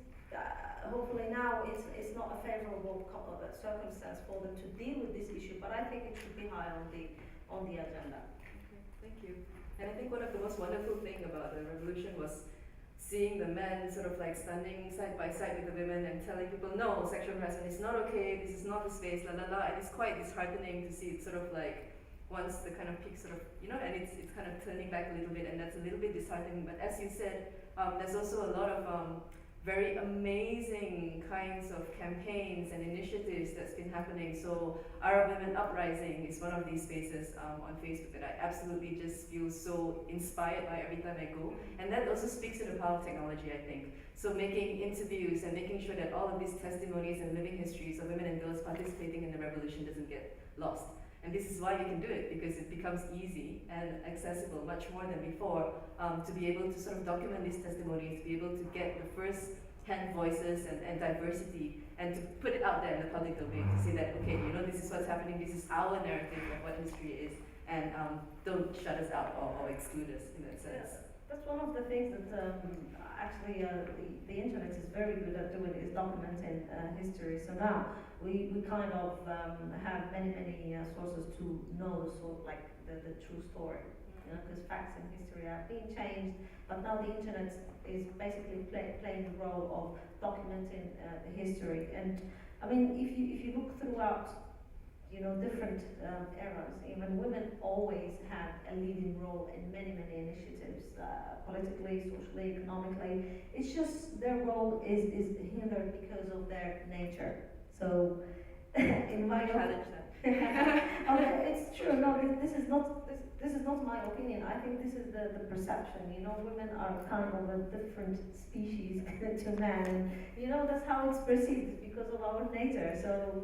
hopefully now it's not a favorable circumstance for them to deal with this issue, but I think it should be high on the agenda. Okay, thank you. And I think one of the most wonderful things about the revolution was seeing the men sort of like standing side by side with the women and telling people, no, sexual harassment is not okay, this is not the space, la la la. And it's quite disheartening to see it sort of like, once the kind of peak sort of, you know, and it's kind of turning back a little bit, and that's a little bit disheartening. But as you said, there's also a lot of very amazing kinds of campaigns and initiatives that's been happening. So Arab Women Uprising is one of these spaces on Facebook that I absolutely just feel so inspired by every time I go. And that also speaks to the power of technology, I think. So making interviews and making sure that all of these testimonies and living histories of women and girls participating in the revolution doesn't get lost. And this is why you can do it, because it becomes easy and accessible, much more than before, to be able to sort of document these testimonies, to be able to get the first-hand voices and diversity, and to put it out there in the public domain, to say that, okay, you know, this is what's happening, this is our narrative of what history is, and don't shut us out or exclude us in that sense. Yeah, that's one of the things that actually the internet is very good at doing, is documenting history. So now we kind of have many sources to know like the true story, you know, because facts and history are being changed, but now the internet is basically playing the role of documenting the history. And I mean, if you look throughout, you know, different eras, even women always had a leading role in many initiatives, politically, socially, economically. It's just their role is hindered because of their nature. So, in my opinion, okay, it's true. No, this is not my opinion. I think this is the perception. You know, women are kind of a different species to men, and you know that's how it's perceived because of our nature. So.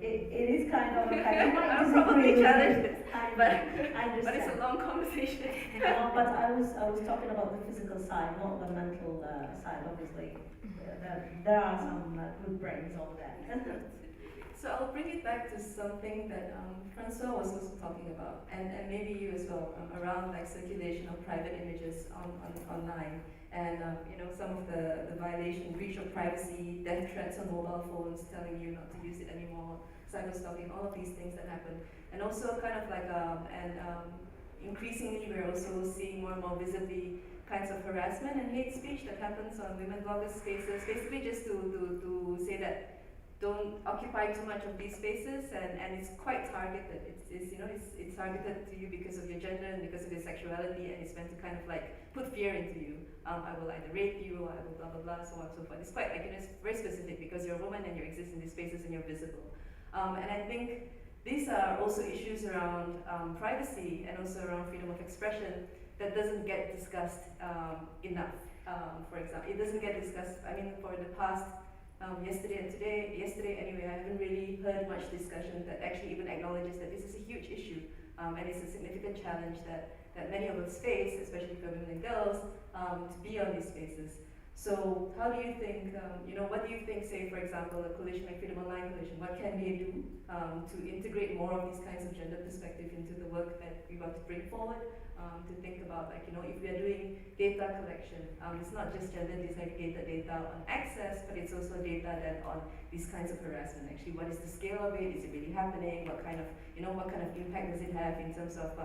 It is kind of I'll probably challenge this, but it's a long conversation. No, but I was talking about the physical side, not the mental side. Obviously, there are some good brains over there. So I'll bring it back to something that Francois was also talking about, and maybe you as well, around like circulation of private images online. and some of the violation, breach of privacy, death threats on mobile phones, telling you not to use it anymore, cyberstalking, all of these things that happen, and also kind of like increasingly we're also seeing more and more visibly kinds of harassment and hate speech that happens on women bloggers spaces, basically just to say that don't occupy too much of these spaces, and it's quite targeted. It's targeted to you because of your gender and because of your sexuality, and it's meant to kind of like put fear into you. I will either rape you, or I will blah blah blah, so on and so forth. It's quite it's very specific because you're a woman and you exist in these spaces and you're visible. And I think these are also issues around privacy and also around freedom of expression that doesn't get discussed enough. For example, it doesn't get discussed. I mean, for the past yesterday and today, anyway, I haven't really heard much discussion that actually even acknowledges that this is a huge issue, and it's a significant challenge that many of us face, especially for women and girls, to be on these spaces. So how do you think, what do you think, say, for example, a coalition like FreedomOnline Coalition, what can they do to integrate more of these kinds of gender perspective into the work that we want to bring forward, to think about, like, if we are doing data collection, it's not just gender disaggregated data on access, but it's also data then on these kinds of harassment. Actually, what is the scale of it? Is it really happening? What kind of impact does it have in terms of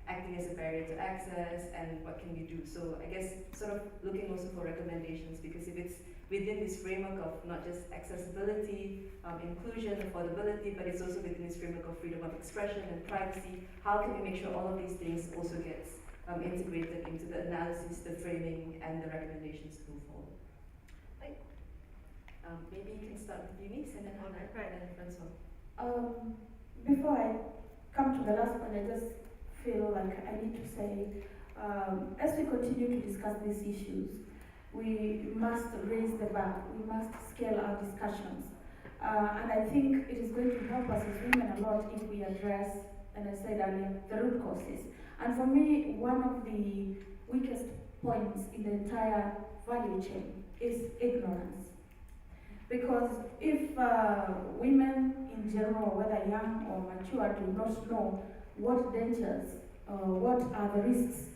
acting as a barrier to access, and what can we do? So I guess sort of looking also for recommendations, because if it's within this framework of not just accessibility, inclusion, affordability, but it's also within this framework of freedom of expression and privacy, how can we make sure all of these things also gets integrated into the analysis, the framing, and the recommendations to move forward? Right. Maybe you can start with Eunice and then Hannah, and then Francois. Before I come to the last one, I just feel like I need to say, as we continue to discuss these issues, we must raise the bar, we must scale our discussions. And I think it is going to help us as women a lot if we address, and I said earlier, the root causes. And for me, one of the weakest points in the entire value chain is ignorance. Because if women in general, whether young or mature, do not know what dangers, what are the risks,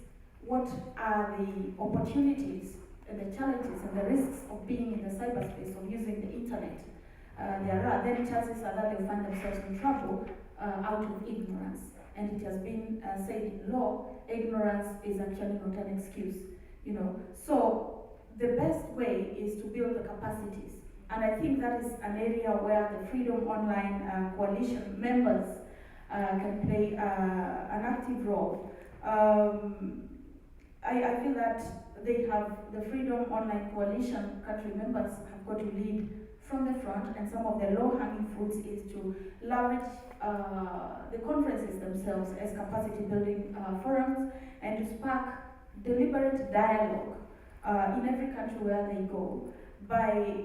what are the opportunities and the challenges and the risks of being in the cyberspace, of using the internet, then chances are that they'll find themselves in trouble out of ignorance. And it has been said in law, ignorance is actually not an excuse. So the best way is to build the capacities. And I think that is an area where the FreedomOnline Coalition members can play an active role. I feel that the FreedomOnline Coalition country members have got to lead from the front, and some of the low-hanging fruits is to leverage the conferences themselves as capacity building forums, and to spark deliberate dialogue in every country where they go by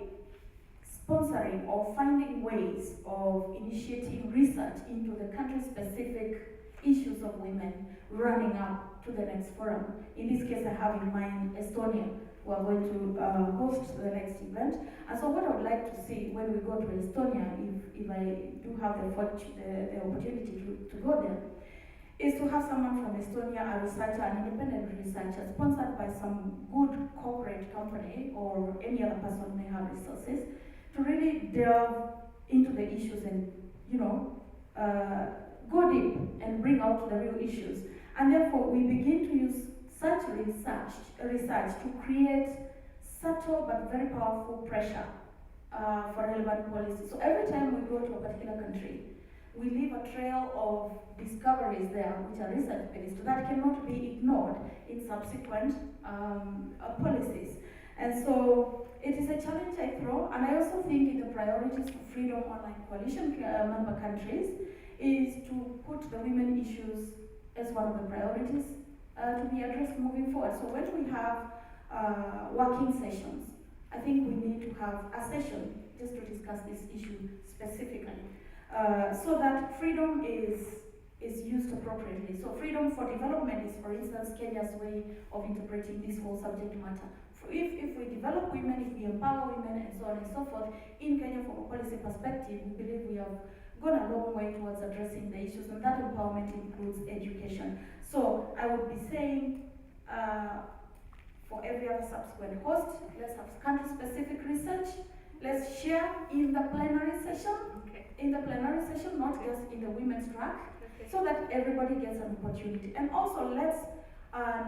sponsoring or finding ways of initiating research into the country-specific issues of women running up to the next forum. In this case, I have in mind Estonia, who are going to host the next event. And so what I would like to see when we go to Estonia, if I do have the opportunity to go there, is to have someone from Estonia, a researcher, an independent researcher, sponsored by some good corporate company or any other person who may have resources, to really delve into the issues and, go deep and bring out the real issues. And therefore, we begin to use such research to create subtle but very powerful pressure for relevant policy. So every time we go to a particular country, we leave a trail of discoveries there, which are research-based, that cannot be ignored in subsequent policies. And so it is a challenge I throw, and I also think in the priorities for FreedomOnline Coalition member countries is to put the women issues as one of the priorities to be addressed moving forward. So when we have working sessions, I think we need to have a session just to discuss this issue specifically, so that freedom is used appropriately. So freedom for development is, for instance, Kenya's way of interpreting this whole subject matter. If we develop women, if we empower women, and so on and so forth, in Kenya from a policy perspective, we believe we have gone a long way towards addressing the issues, and that empowerment includes education. So I would be saying, for every other subsequent host. Let's have country-specific research. Let's share in the plenary session, not just in the women's track, so that everybody gets an opportunity. And also, let's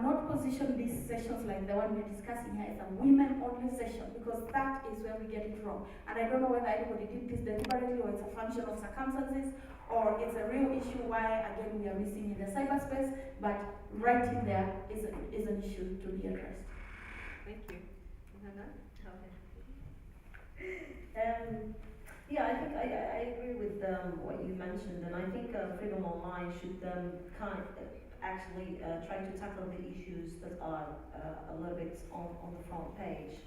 not position these sessions like the one we're discussing here as a women-only session, because that is where we get it wrong. And I don't know whether anybody did this deliberately, or it's a function of circumstances, or it's a real issue why, again, we are missing in the cyberspace, but right in there is an issue to be addressed. Thank you. Hannah? Yeah, I think I agree with what you mentioned, and I think Freedom Online should actually try to tackle the issues that are a little bit on the front page.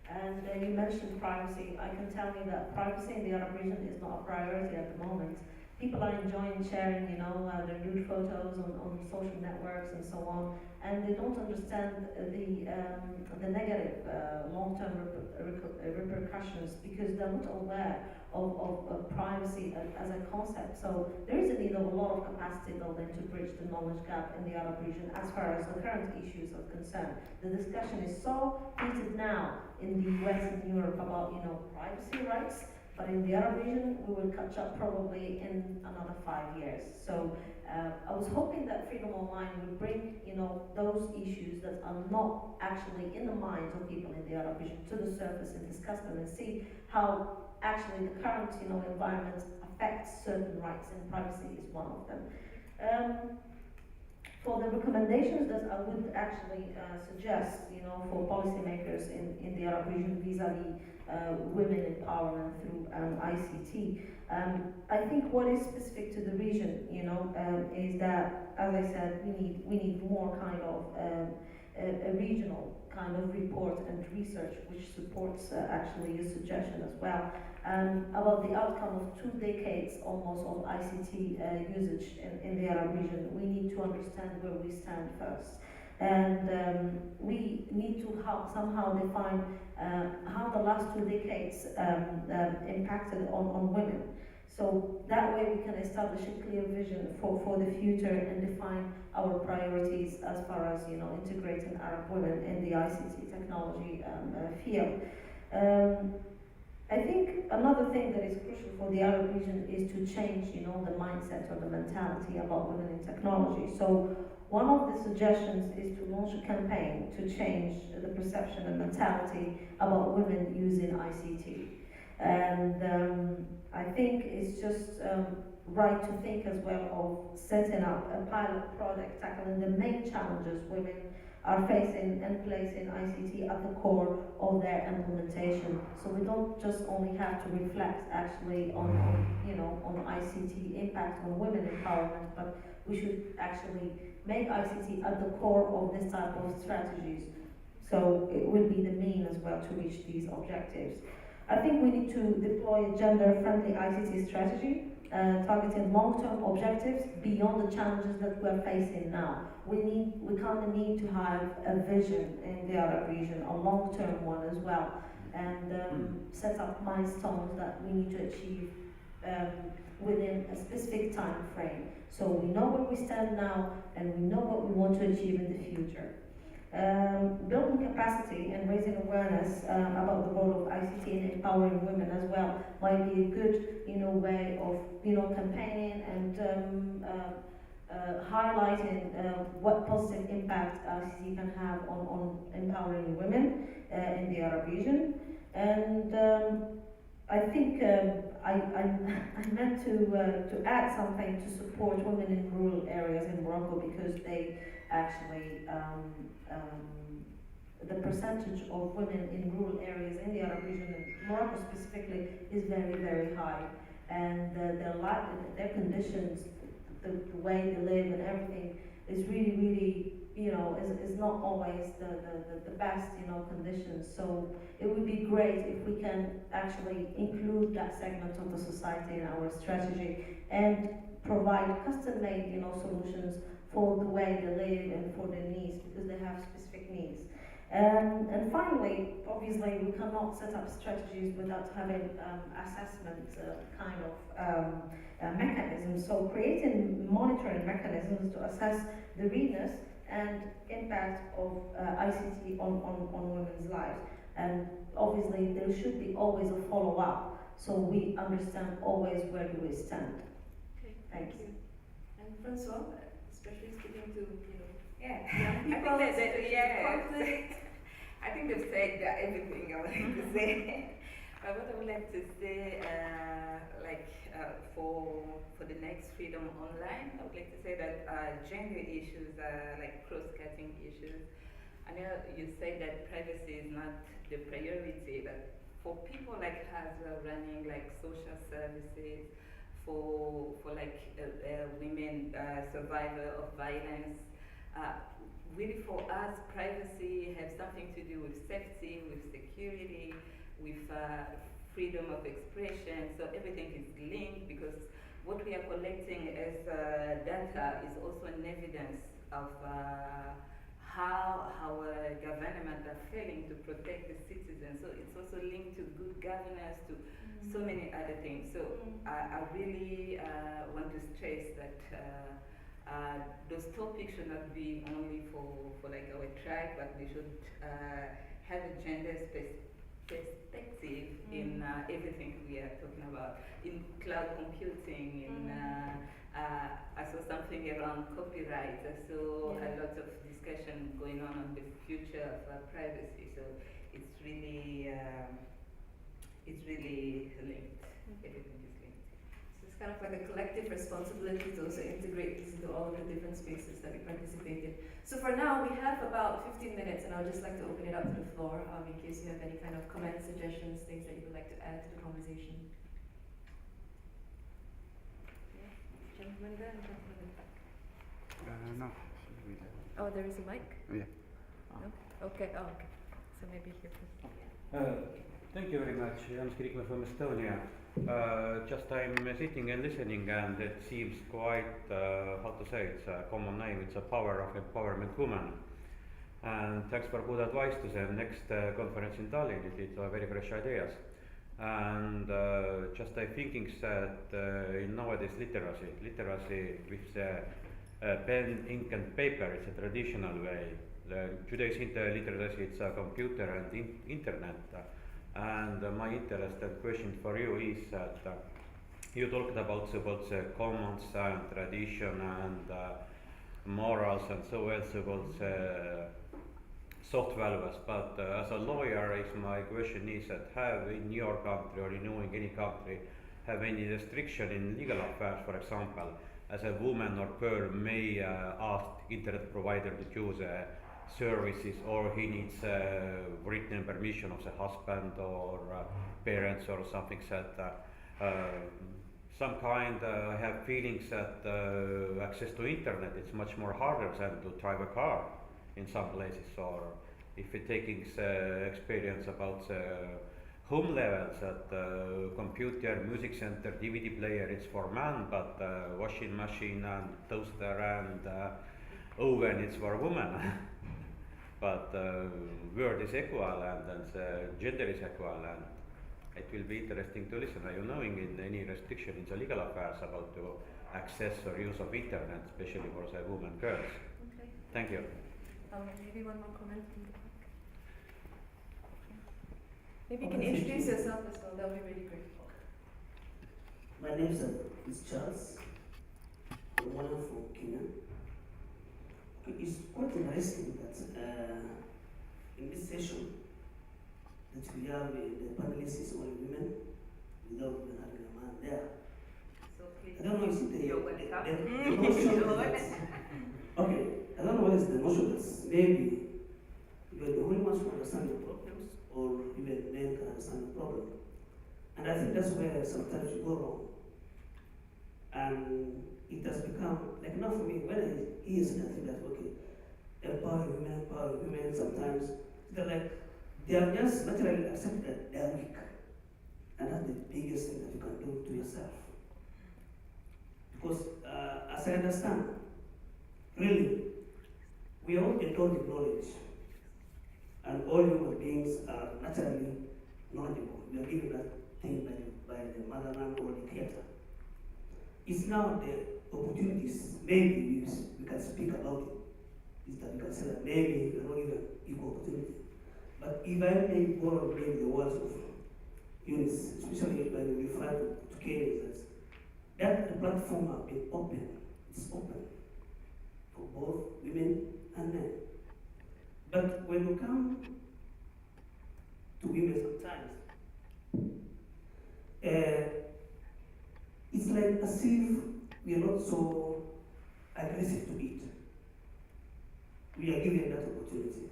And you mentioned privacy. I can tell you that privacy in the Arab region is not a priority at the moment. People are enjoying sharing, their nude photos on social networks and so on, and they don't understand the negative long-term repercussions, because they're not aware of privacy as a concept. So there is a need of a lot of capacity building to bridge the knowledge gap in the Arab region as far as the current issues are concerned. The discussion is so heated now in the US and Europe about privacy rights, but in the Arab region we will catch up probably in another 5 years. So I was hoping that Freedom Online would bring those issues that are not actually in the minds of people in the Arab region to the surface and discuss them and see how actually the current environment affects certain rights, and privacy is one of them. For the recommendations that I would actually suggest, for policymakers in the Arab region vis-a-vis women empowerment through ICT, I think what is specific to the region, is that, as I said, we need more kind of a regional kind of report and research which supports actually your suggestion as well, about the outcome of 2 decades almost of ICT usage in the Arab region. We need to understand where we stand first. And we need to somehow define how the last 2 decades impacted on women. So that way we can establish a clear vision for the future and define our priorities as far as integrating Arab women in the ICT technology field. I think another thing that is crucial for the Arab region is to change the mindset or the mentality about women in technology. So one of the suggestions is to launch a campaign to change the perception and mentality about women using ICT. And I think it's just right to think as well of setting up a pilot project tackling the main challenges women are facing and placing ICT at the core of their implementation. So we don't just only have to reflect actually on ICT impact on women empowerment, but we should actually make ICT at the core of this type of strategies. So it will be the mean as well to reach these objectives. I think we need to deploy a gender-friendly ICT strategy, targeting long-term objectives beyond the challenges that we're facing now. We kind of need to have a vision in the Arab region, a long-term one as well, and set up milestones that we need to achieve within a specific time frame. So we know where we stand now, and we know what we want to achieve in the future. Building capacity and raising awareness about the role of ICT in empowering women as well might be a good, way of, campaigning and highlighting what positive impact ICT can have on empowering women in the Arab region. And I think I meant to add something to support women in rural areas in Morocco, because they actually the percentage of women in rural areas in the Arab region, and Morocco specifically, is very, very high. And their life, their conditions, the way they live and everything is really, really, is not always the best, conditions. So it would be great if we can actually include that segment of the society in our strategy and provide custom-made, solutions for the way they live and for their needs, because they have specific needs. And finally, obviously, we cannot set up strategies without having assessment mechanisms. So creating monitoring mechanisms to assess the readiness and impact of ICT on women's lives. And obviously, there should be always a follow-up, so we understand always where do we stand. Okay, Thank thank you. And Francois, especially speaking to, Yeah, young I people, think that, especially yes. conflict. I think they've said everything I wanted to say. But what I would like to say, for the next Freedom Online, I would like to say that gender issues are like cross-cutting issues. I know you say that privacy is not the priority, but for people like us who are running like social services, for like women survivor of violence, uh, really for us, privacy has something to do with safety, with security, with freedom of expression. So everything is linked because what we are collecting as data is also an evidence of how our government are failing to protect the citizens. So it's also linked to good governance, to so many other things. So I really want to stress that those topics should not be only for like our tribe, but we should have a gender perspective in everything we are talking about. In cloud computing, in I saw something around copyright. I saw a lot of discussion going on the future of privacy. So it's really linked. Everything is linked. So it's kind of like a collective responsibility to also integrate this into all of the different spaces that we participate in. So for now, we have about 15 minutes, and I would just like to open it up to the floor in case you have any kind of comments, suggestions, things that you would like to add to the conversation. Yeah, gentleman there and gentleman in the back. No. Oh, there is a mic? Yeah. No? Okay, okay. So maybe here first. Thank you very much. I'm speaking from Estonia. Just I'm sitting and listening, and it seems quite, how to say, it's a common name, it's a power of empowerment woman. And thanks for good advice to the next conference in Tallinn. It was very fresh ideas. And just I'm thinking that in nowadays literacy with pen, ink and paper, it's a traditional way. Today's literacy, it's a computer and internet. And my interest and question for you is that you talked about the commons and tradition and morals and so else about soft values. But as a lawyer, my question is that have in your country or in knowing any country have any restriction in legal affairs, for example, as a woman or girl may ask internet provider to use services, or he needs written permission of the husband or parents or something that some kind have feelings that access to internet it's much more harder than to drive a car in some places, or if you're taking experience about home levels at computer, music center, DVD player it's for man, but washing machine and toaster and oven it's for woman. But word is equal and gender is equal, and it will be interesting to listen. Are you knowing in any restriction in the legal affairs about the access or use of internet, especially for the women girls? Okay. Thank you. Maybe one more comment from the back. Maybe you can introduce yourself as well. That would be really great. My name is Charles. I'm one from Kenya. It's quite interesting that in this session that we have the panelists is only women without even having a man there. So please, I don't know, is it the notion that, okay, I don't know what is the notion that maybe you're the only ones who understand the problems, or even men can understand the problem. And I think that's where sometimes you go wrong. And it has become, like now for me, when I hear something that, okay, empower women, sometimes they're like, they are just naturally accept that they are weak. And that's the biggest thing that you can do to yourself. Because as I understand, really, we are all endowed with knowledge. And all human beings are naturally knowledgeable. We are given that thing by the motherland or the creator. It's now the opportunities, maybe we can speak about it. is that you can say that maybe you're not given equal opportunity. But if I may borrow maybe the words of Eunice, especially when we refer to Kenyans, that the platform has been open. It's open for both women and men. But when you come to women sometimes, it's like as if we are not so aggressive to it. We are given that opportunity.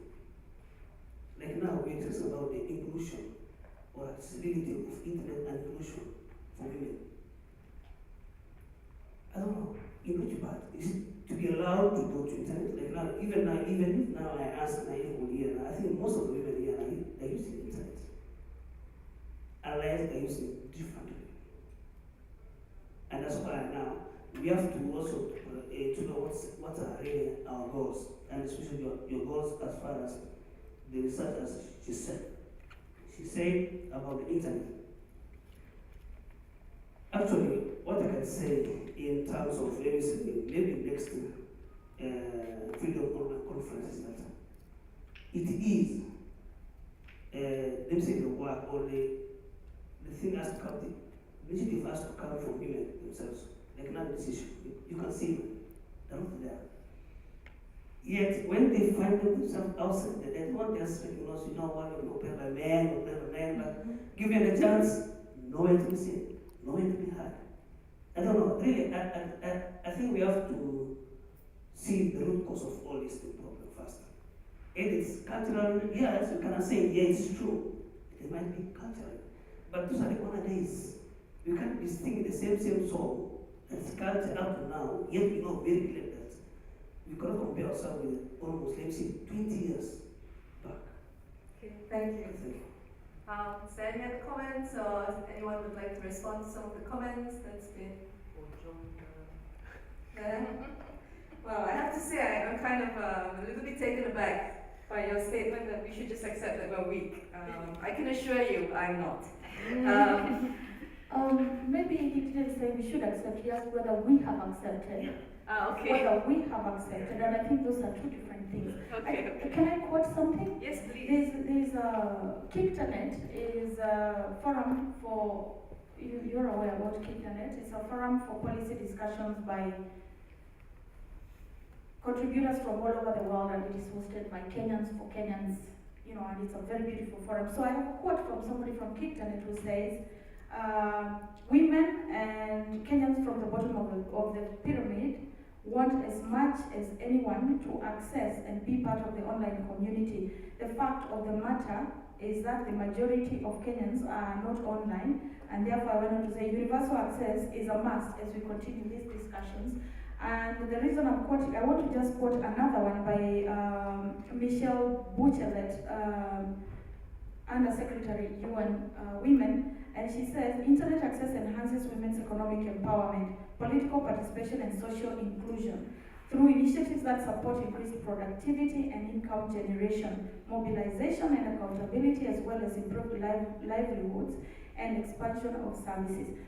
Like now, we're talking about the inclusion or accessibility of internet and inclusion for women. I don't know, in which part? Is it to be allowed to go to internet? Like now, even if now I ask my people here, I think most of the women here are using internet. Unless they're using it differently. And that's why now we have to also to know what are really our goals, and especially your goals as far as the research as she said. She said about the internet. Actually, what I can say in terms of maybe next FreedomOnline conference is that it is, let me say the work or the thing has to come, the initiative has to come from women themselves. Like now this issue, you can see them, they're not there. Yet when they find themselves outside, they don't just you know what you play by men, but given a chance, nowhere to be seen, nowhere to be heard. I don't know, really, I think we have to see the root cause of all this problem first. It is cultural, yes, you cannot say, yeah, it's true. It might be cultural. But those are the older days. You can't be singing the same song as culture up to now, yet we know very clearly that we cannot compare ourselves with almost, let me say, 20 years back. Okay, thank you. Thank you. Is there any other comments, or anyone would like to respond to some of the comments that's been? Well, I have to say I'm kind of a little bit taken aback by your statement that we should just accept that we're weak. I can assure you, I'm not. Maybe he didn't say we should accept, he asked whether we have accepted. Okay. Whether we have accepted, and I think those are two different things. Okay. Can I quote something? Yes, please. There's Kictanet is a forum for, you're aware about Kictanet, it's a forum for policy discussions by contributors from all over the world, and it is hosted by Kenyans for Kenyans, and it's a very beautiful forum. So I have a quote from somebody from Kictanet who says, women and Kenyans from the bottom of the pyramid want as much as anyone to access and be part of the online community. The fact of the matter is that the majority of Kenyans are not online, and therefore I wanted to say universal access is a must as we continue these discussions. And the reason I'm quoting, I want to just quote another one by Michelle Bachelet, Under-Secretary UN Women, and she says, internet access enhances women's economic empowerment, political participation and social inclusion through initiatives that support increased productivity and income generation, mobilization and accountability, as well as improved livelihoods and expansion of services.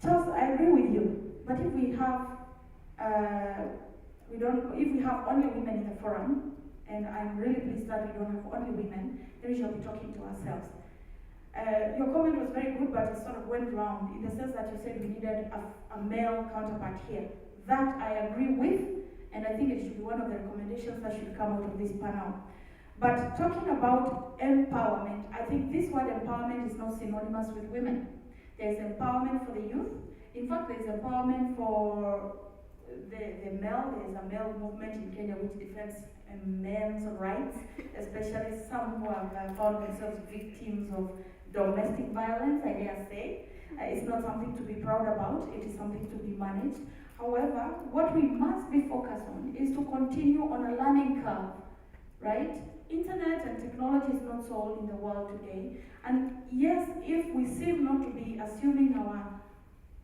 Charles, I agree with you, but if we have only women in the forum, and I'm really pleased that we don't have only women, then we shall be talking to ourselves. Your comment was very good, but it sort of went wrong in the sense that you said we needed a male counterpart here. That I agree with, and I think it should be one of the recommendations that should come out of this panel. But talking about empowerment, I think this word empowerment is not synonymous with women. There's empowerment for the youth. In fact, there's empowerment for the male. There's a male movement in Kenya which defends men's rights, especially some who have found themselves victims of domestic violence, I dare say. It's not something to be proud about, it is something to be managed. However, what we must be focused on is to continue on a learning curve, right? Internet and technology is not so old in the world today. And yes, if we seem not to be assuming our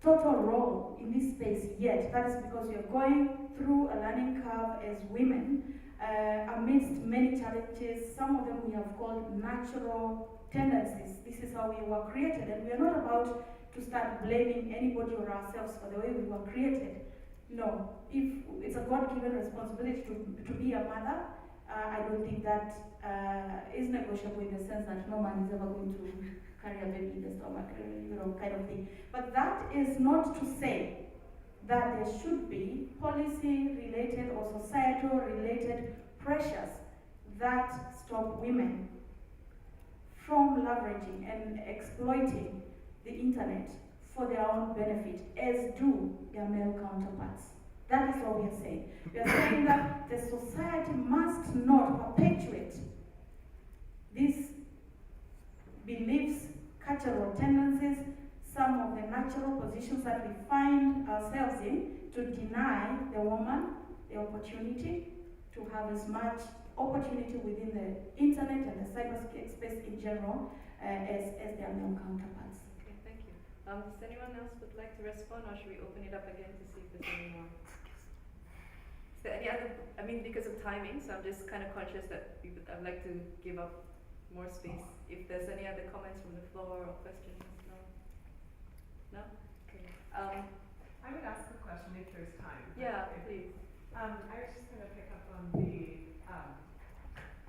total role in this space yet, that is because we are going through a learning curve as women, amidst many challenges. Some of them we have called natural tendencies. This is how we were created, and we are not about to start blaming anybody or ourselves for the way we were created. No. If it's a God-given responsibility to be a mother, I don't think that is negotiable in the sense that no man is ever going to carry a baby in the stomach, kind of thing. But that is not to say that there should be policy-related or societal-related pressures that stop women from leveraging and exploiting the internet for their own benefit, as do their male counterparts. That is what we are saying. We are saying that the society must not perpetuate these beliefs, cultural tendencies, some of the natural positions that we find ourselves in, to deny the woman the opportunity to have as much opportunity within the internet and the cyberspace in general as their male counterparts. Okay, thank you. Does anyone else would like to respond, or should we open it up again to see if there's any more? Is there any other, I mean, because of timing, so I'm just kind of conscious that I'd like to give up more space. If there's any other comments from the floor or questions, no? No? Okay. I would ask a question if there's time. Yeah, please. I was just going to pick up on the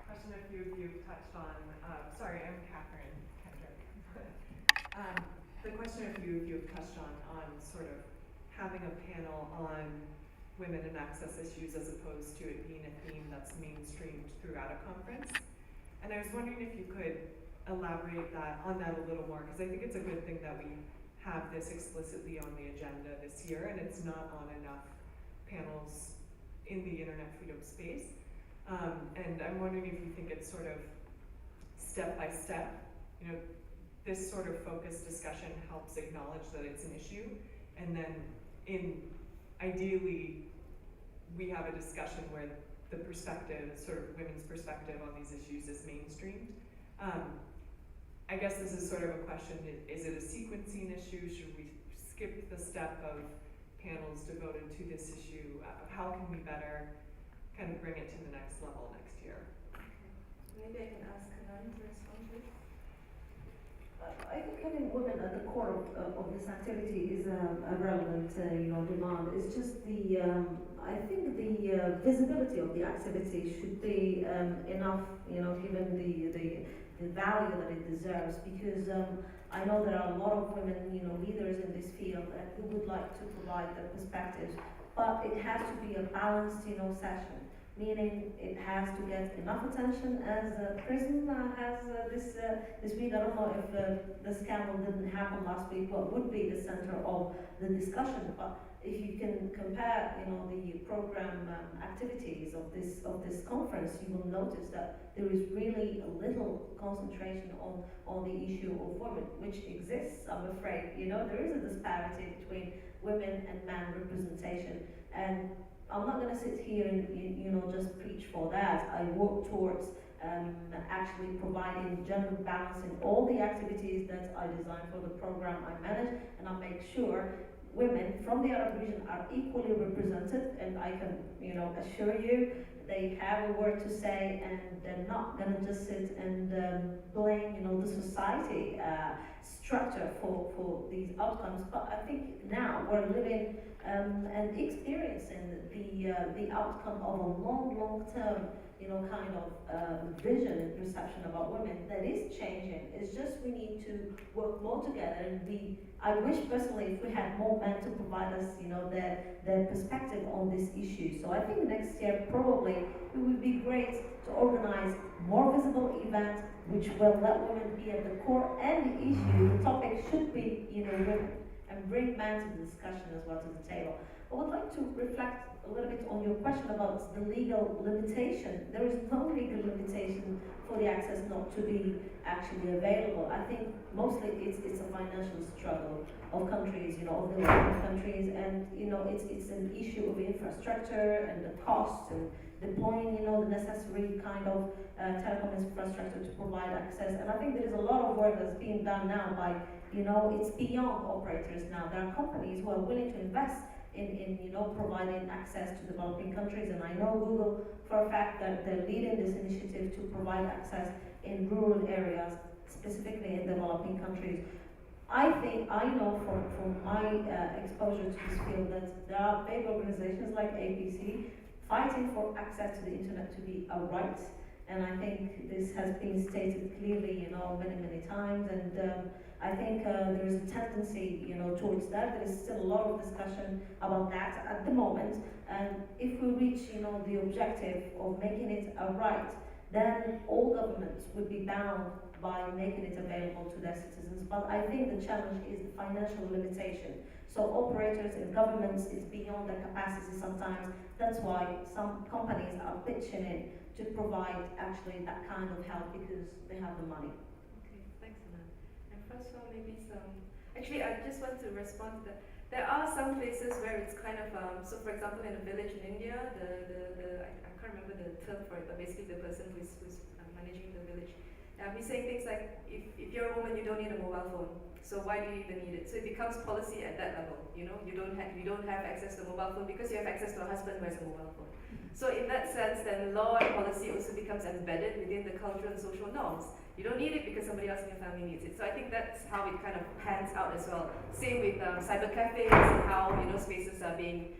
question a few of you touched on. Sorry, I'm Catherine Kendrick. The question a few of you have touched on sort of having a panel on women and access issues as opposed to it being a theme that's mainstreamed throughout a conference. And I was wondering if you could elaborate on that a little more, because I think it's a good thing that we have this explicitly on the agenda this year, and it's not on enough panels in the internet freedom space. And I'm wondering if you think it's sort of step by step, this sort of focused discussion helps acknowledge that it's an issue, and then ideally we have a discussion where the perspective, sort of women's perspective on these issues is mainstreamed. I guess this is sort of a question, is it a sequencing issue? Should we skip the step of panels devoted to this issue? How can we better kind of bring it to the next level next year? Maybe I can ask Kanan to respond to it. I think having women at the core of this activity is a relevant, demand. It's just I think the visibility of the activity should be enough, given the value that it deserves. Because I know there are a lot of women, leaders in this field who would like to provide their perspectives, but it has to be a balanced, session. Meaning it has to get enough attention as PRISM has this week. I don't know if the scandal didn't happen last week, what would be the center of the discussion. But if you can compare, the program activities of this conference, you will notice that there is really a little concentration on the issue of women, which exists, I'm afraid. There is a disparity between women and men representation, and I'm not going to sit here and just preach for that. I work towards actually providing gender balance in all the activities that I design for the program I manage, and I make sure women from the Arab region are equally represented, and I can assure you they have a word to say, and they're not going to just sit and blame the society structure for these outcomes. But I think now we're living and experiencing the outcome of a long term kind of vision and perception about women that is changing. It's just we need to work more together, and I wish personally if we had more men to provide us their perspective on this issue. So I think next year probably it would be great to organize more visible events which will let women be at the core and the issue. The topic should be women, and bring men to the discussion as well to the table. I would like to reflect a little bit on your question about the legal limitation. There is no legal limitation for the access not to be actually available. I think mostly it's a financial struggle of countries, of developing countries, and it's an issue of infrastructure and the costs and deploying the necessary kind of telecom infrastructure to provide access. And I think there is a lot of work that's being done now by it's beyond operators now. There are companies who are willing to invest in providing access to developing countries, and I know Google for a fact that they're leading this initiative to provide access in rural areas, specifically in developing countries. I know from my exposure to this field that there are big organizations like APC fighting for access to the internet to be a right, and I think this has been stated clearly, many times, and I think there is a tendency, towards that. There is still a lot of discussion about that at the moment, and if we reach, the objective of making it a right, then all governments would be bound by making it available to their citizens. But I think the challenge is the financial limitation. So operators and governments is beyond their capacity sometimes. That's why some companies are pitching in to provide actually that kind of help because they have the money. Okay, thanks, Anand. And first of all, maybe actually, I just want to respond to that. There are some places where it's kind of, so for example, in a village in India, I can't remember the term for it, but basically the person who's managing the village, he's saying things like, if you're a woman, you don't need a mobile phone, so why do you even need it? So it becomes policy at that level, you don't have access to a mobile phone because you have access to a husband who has a mobile phone. So in that sense, then law and policy also becomes embedded within the cultural and social norms. You don't need it because somebody else in your family needs it. So I think that's how it kind of pans out as well. Same with cyber cafes and how spaces are being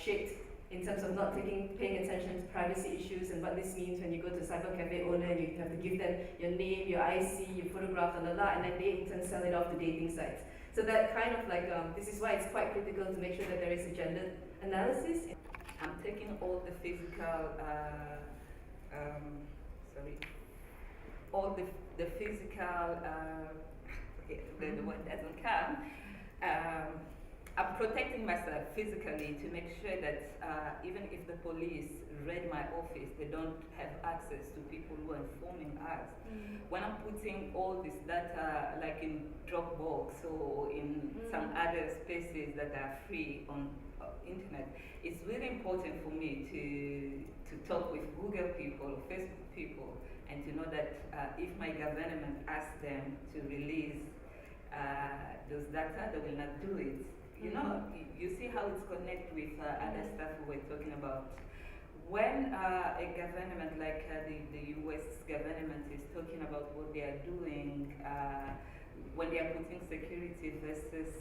shaped in terms of not paying attention to privacy issues and what this means when you go to a cyber cafe owner and you have to give them your name, your IC, your photograph, and then they in turn sell it off to dating sites. So that kind of like, this is why it's quite critical to make sure that there is a gender analysis. I'm taking all the physical, all the physical, okay, the word doesn't come. I'm protecting myself physically to make sure that even if the police raid my office, they don't have access to people who are informing us. When I'm putting all this data, like in Dropbox or in some other spaces that are free on internet, it's really important for me to talk with Google people, Facebook people, and to know that if my government asks them to release those data, they will not do it. You see how it's connected with other stuff we were talking about. When a government like the US government is talking about what they are doing, when they are putting security versus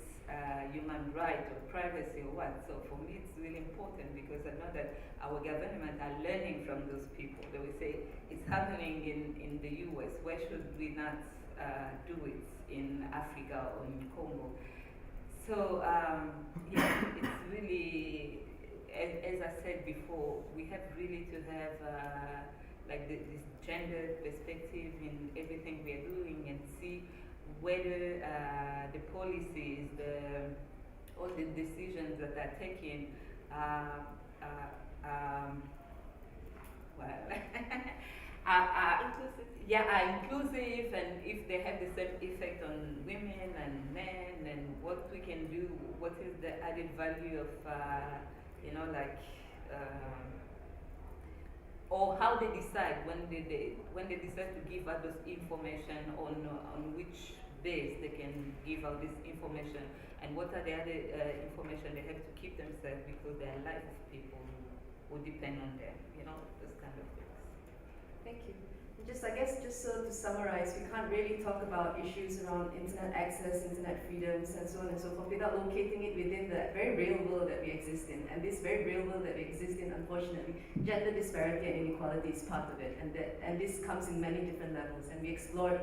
human right or privacy or what. So for me it's really important because I know that our government are learning from those people. They will say, it's happening in the US, why should we not do it in Africa or in Congo? So it's really, as I said before, we have really to have like this gender perspective in everything we are doing and see whether the policies, all the decisions that are taken are inclusive, and if they have the same effect on women and men, and what we can do, what is the added value of, or how they decide when they decide to give out this information on which base they can give out this information, and what are the other information they have to keep themselves because there are lives of people who depend on them, those kind of things. Thank you. I guess so to summarize, we can't really talk about issues around internet access, internet freedoms, and so on and so forth without locating it within the very real world that we exist in. And this very real world that we exist in, unfortunately, gender disparity and inequality is part of it. And this comes in many different levels. And we explored,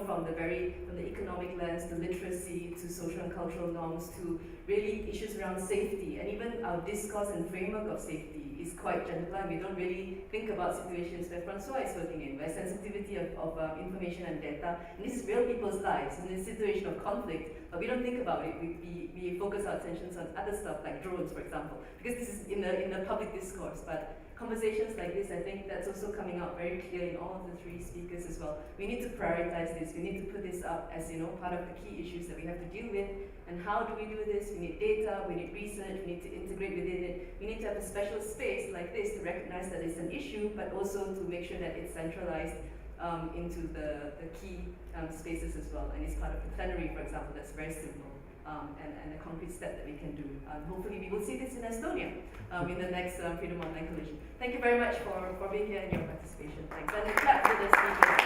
from the economic lens to literacy to social and cultural norms to really issues around safety, and even our discourse and framework of safety is quite gender-blind. We don't really think about situations where Francois is working in, where sensitivity of information and data, and this is real people's lives in a situation of conflict, but we don't think about it. We focus our attentions on other stuff like drones, for example, because this is in the public discourse. But conversations like this, I think that's also coming out very clear in all of the three speakers as well. We need to prioritize this. We need to put this up as part of the key issues that we have to deal with. And how do we do this? We need data, we need research, we need to integrate within it. We need to have a special space like this to recognize that it's an issue, but also to make sure that it's centralized into the key spaces as well. And it's part of the plenary, for example, that's very simple. And a concrete step that we can do. Hopefully we will see this in Estonia in the next Freedom Online Collision. Thank you very much for being here and your participation. Thanks. And a clap for the speakers.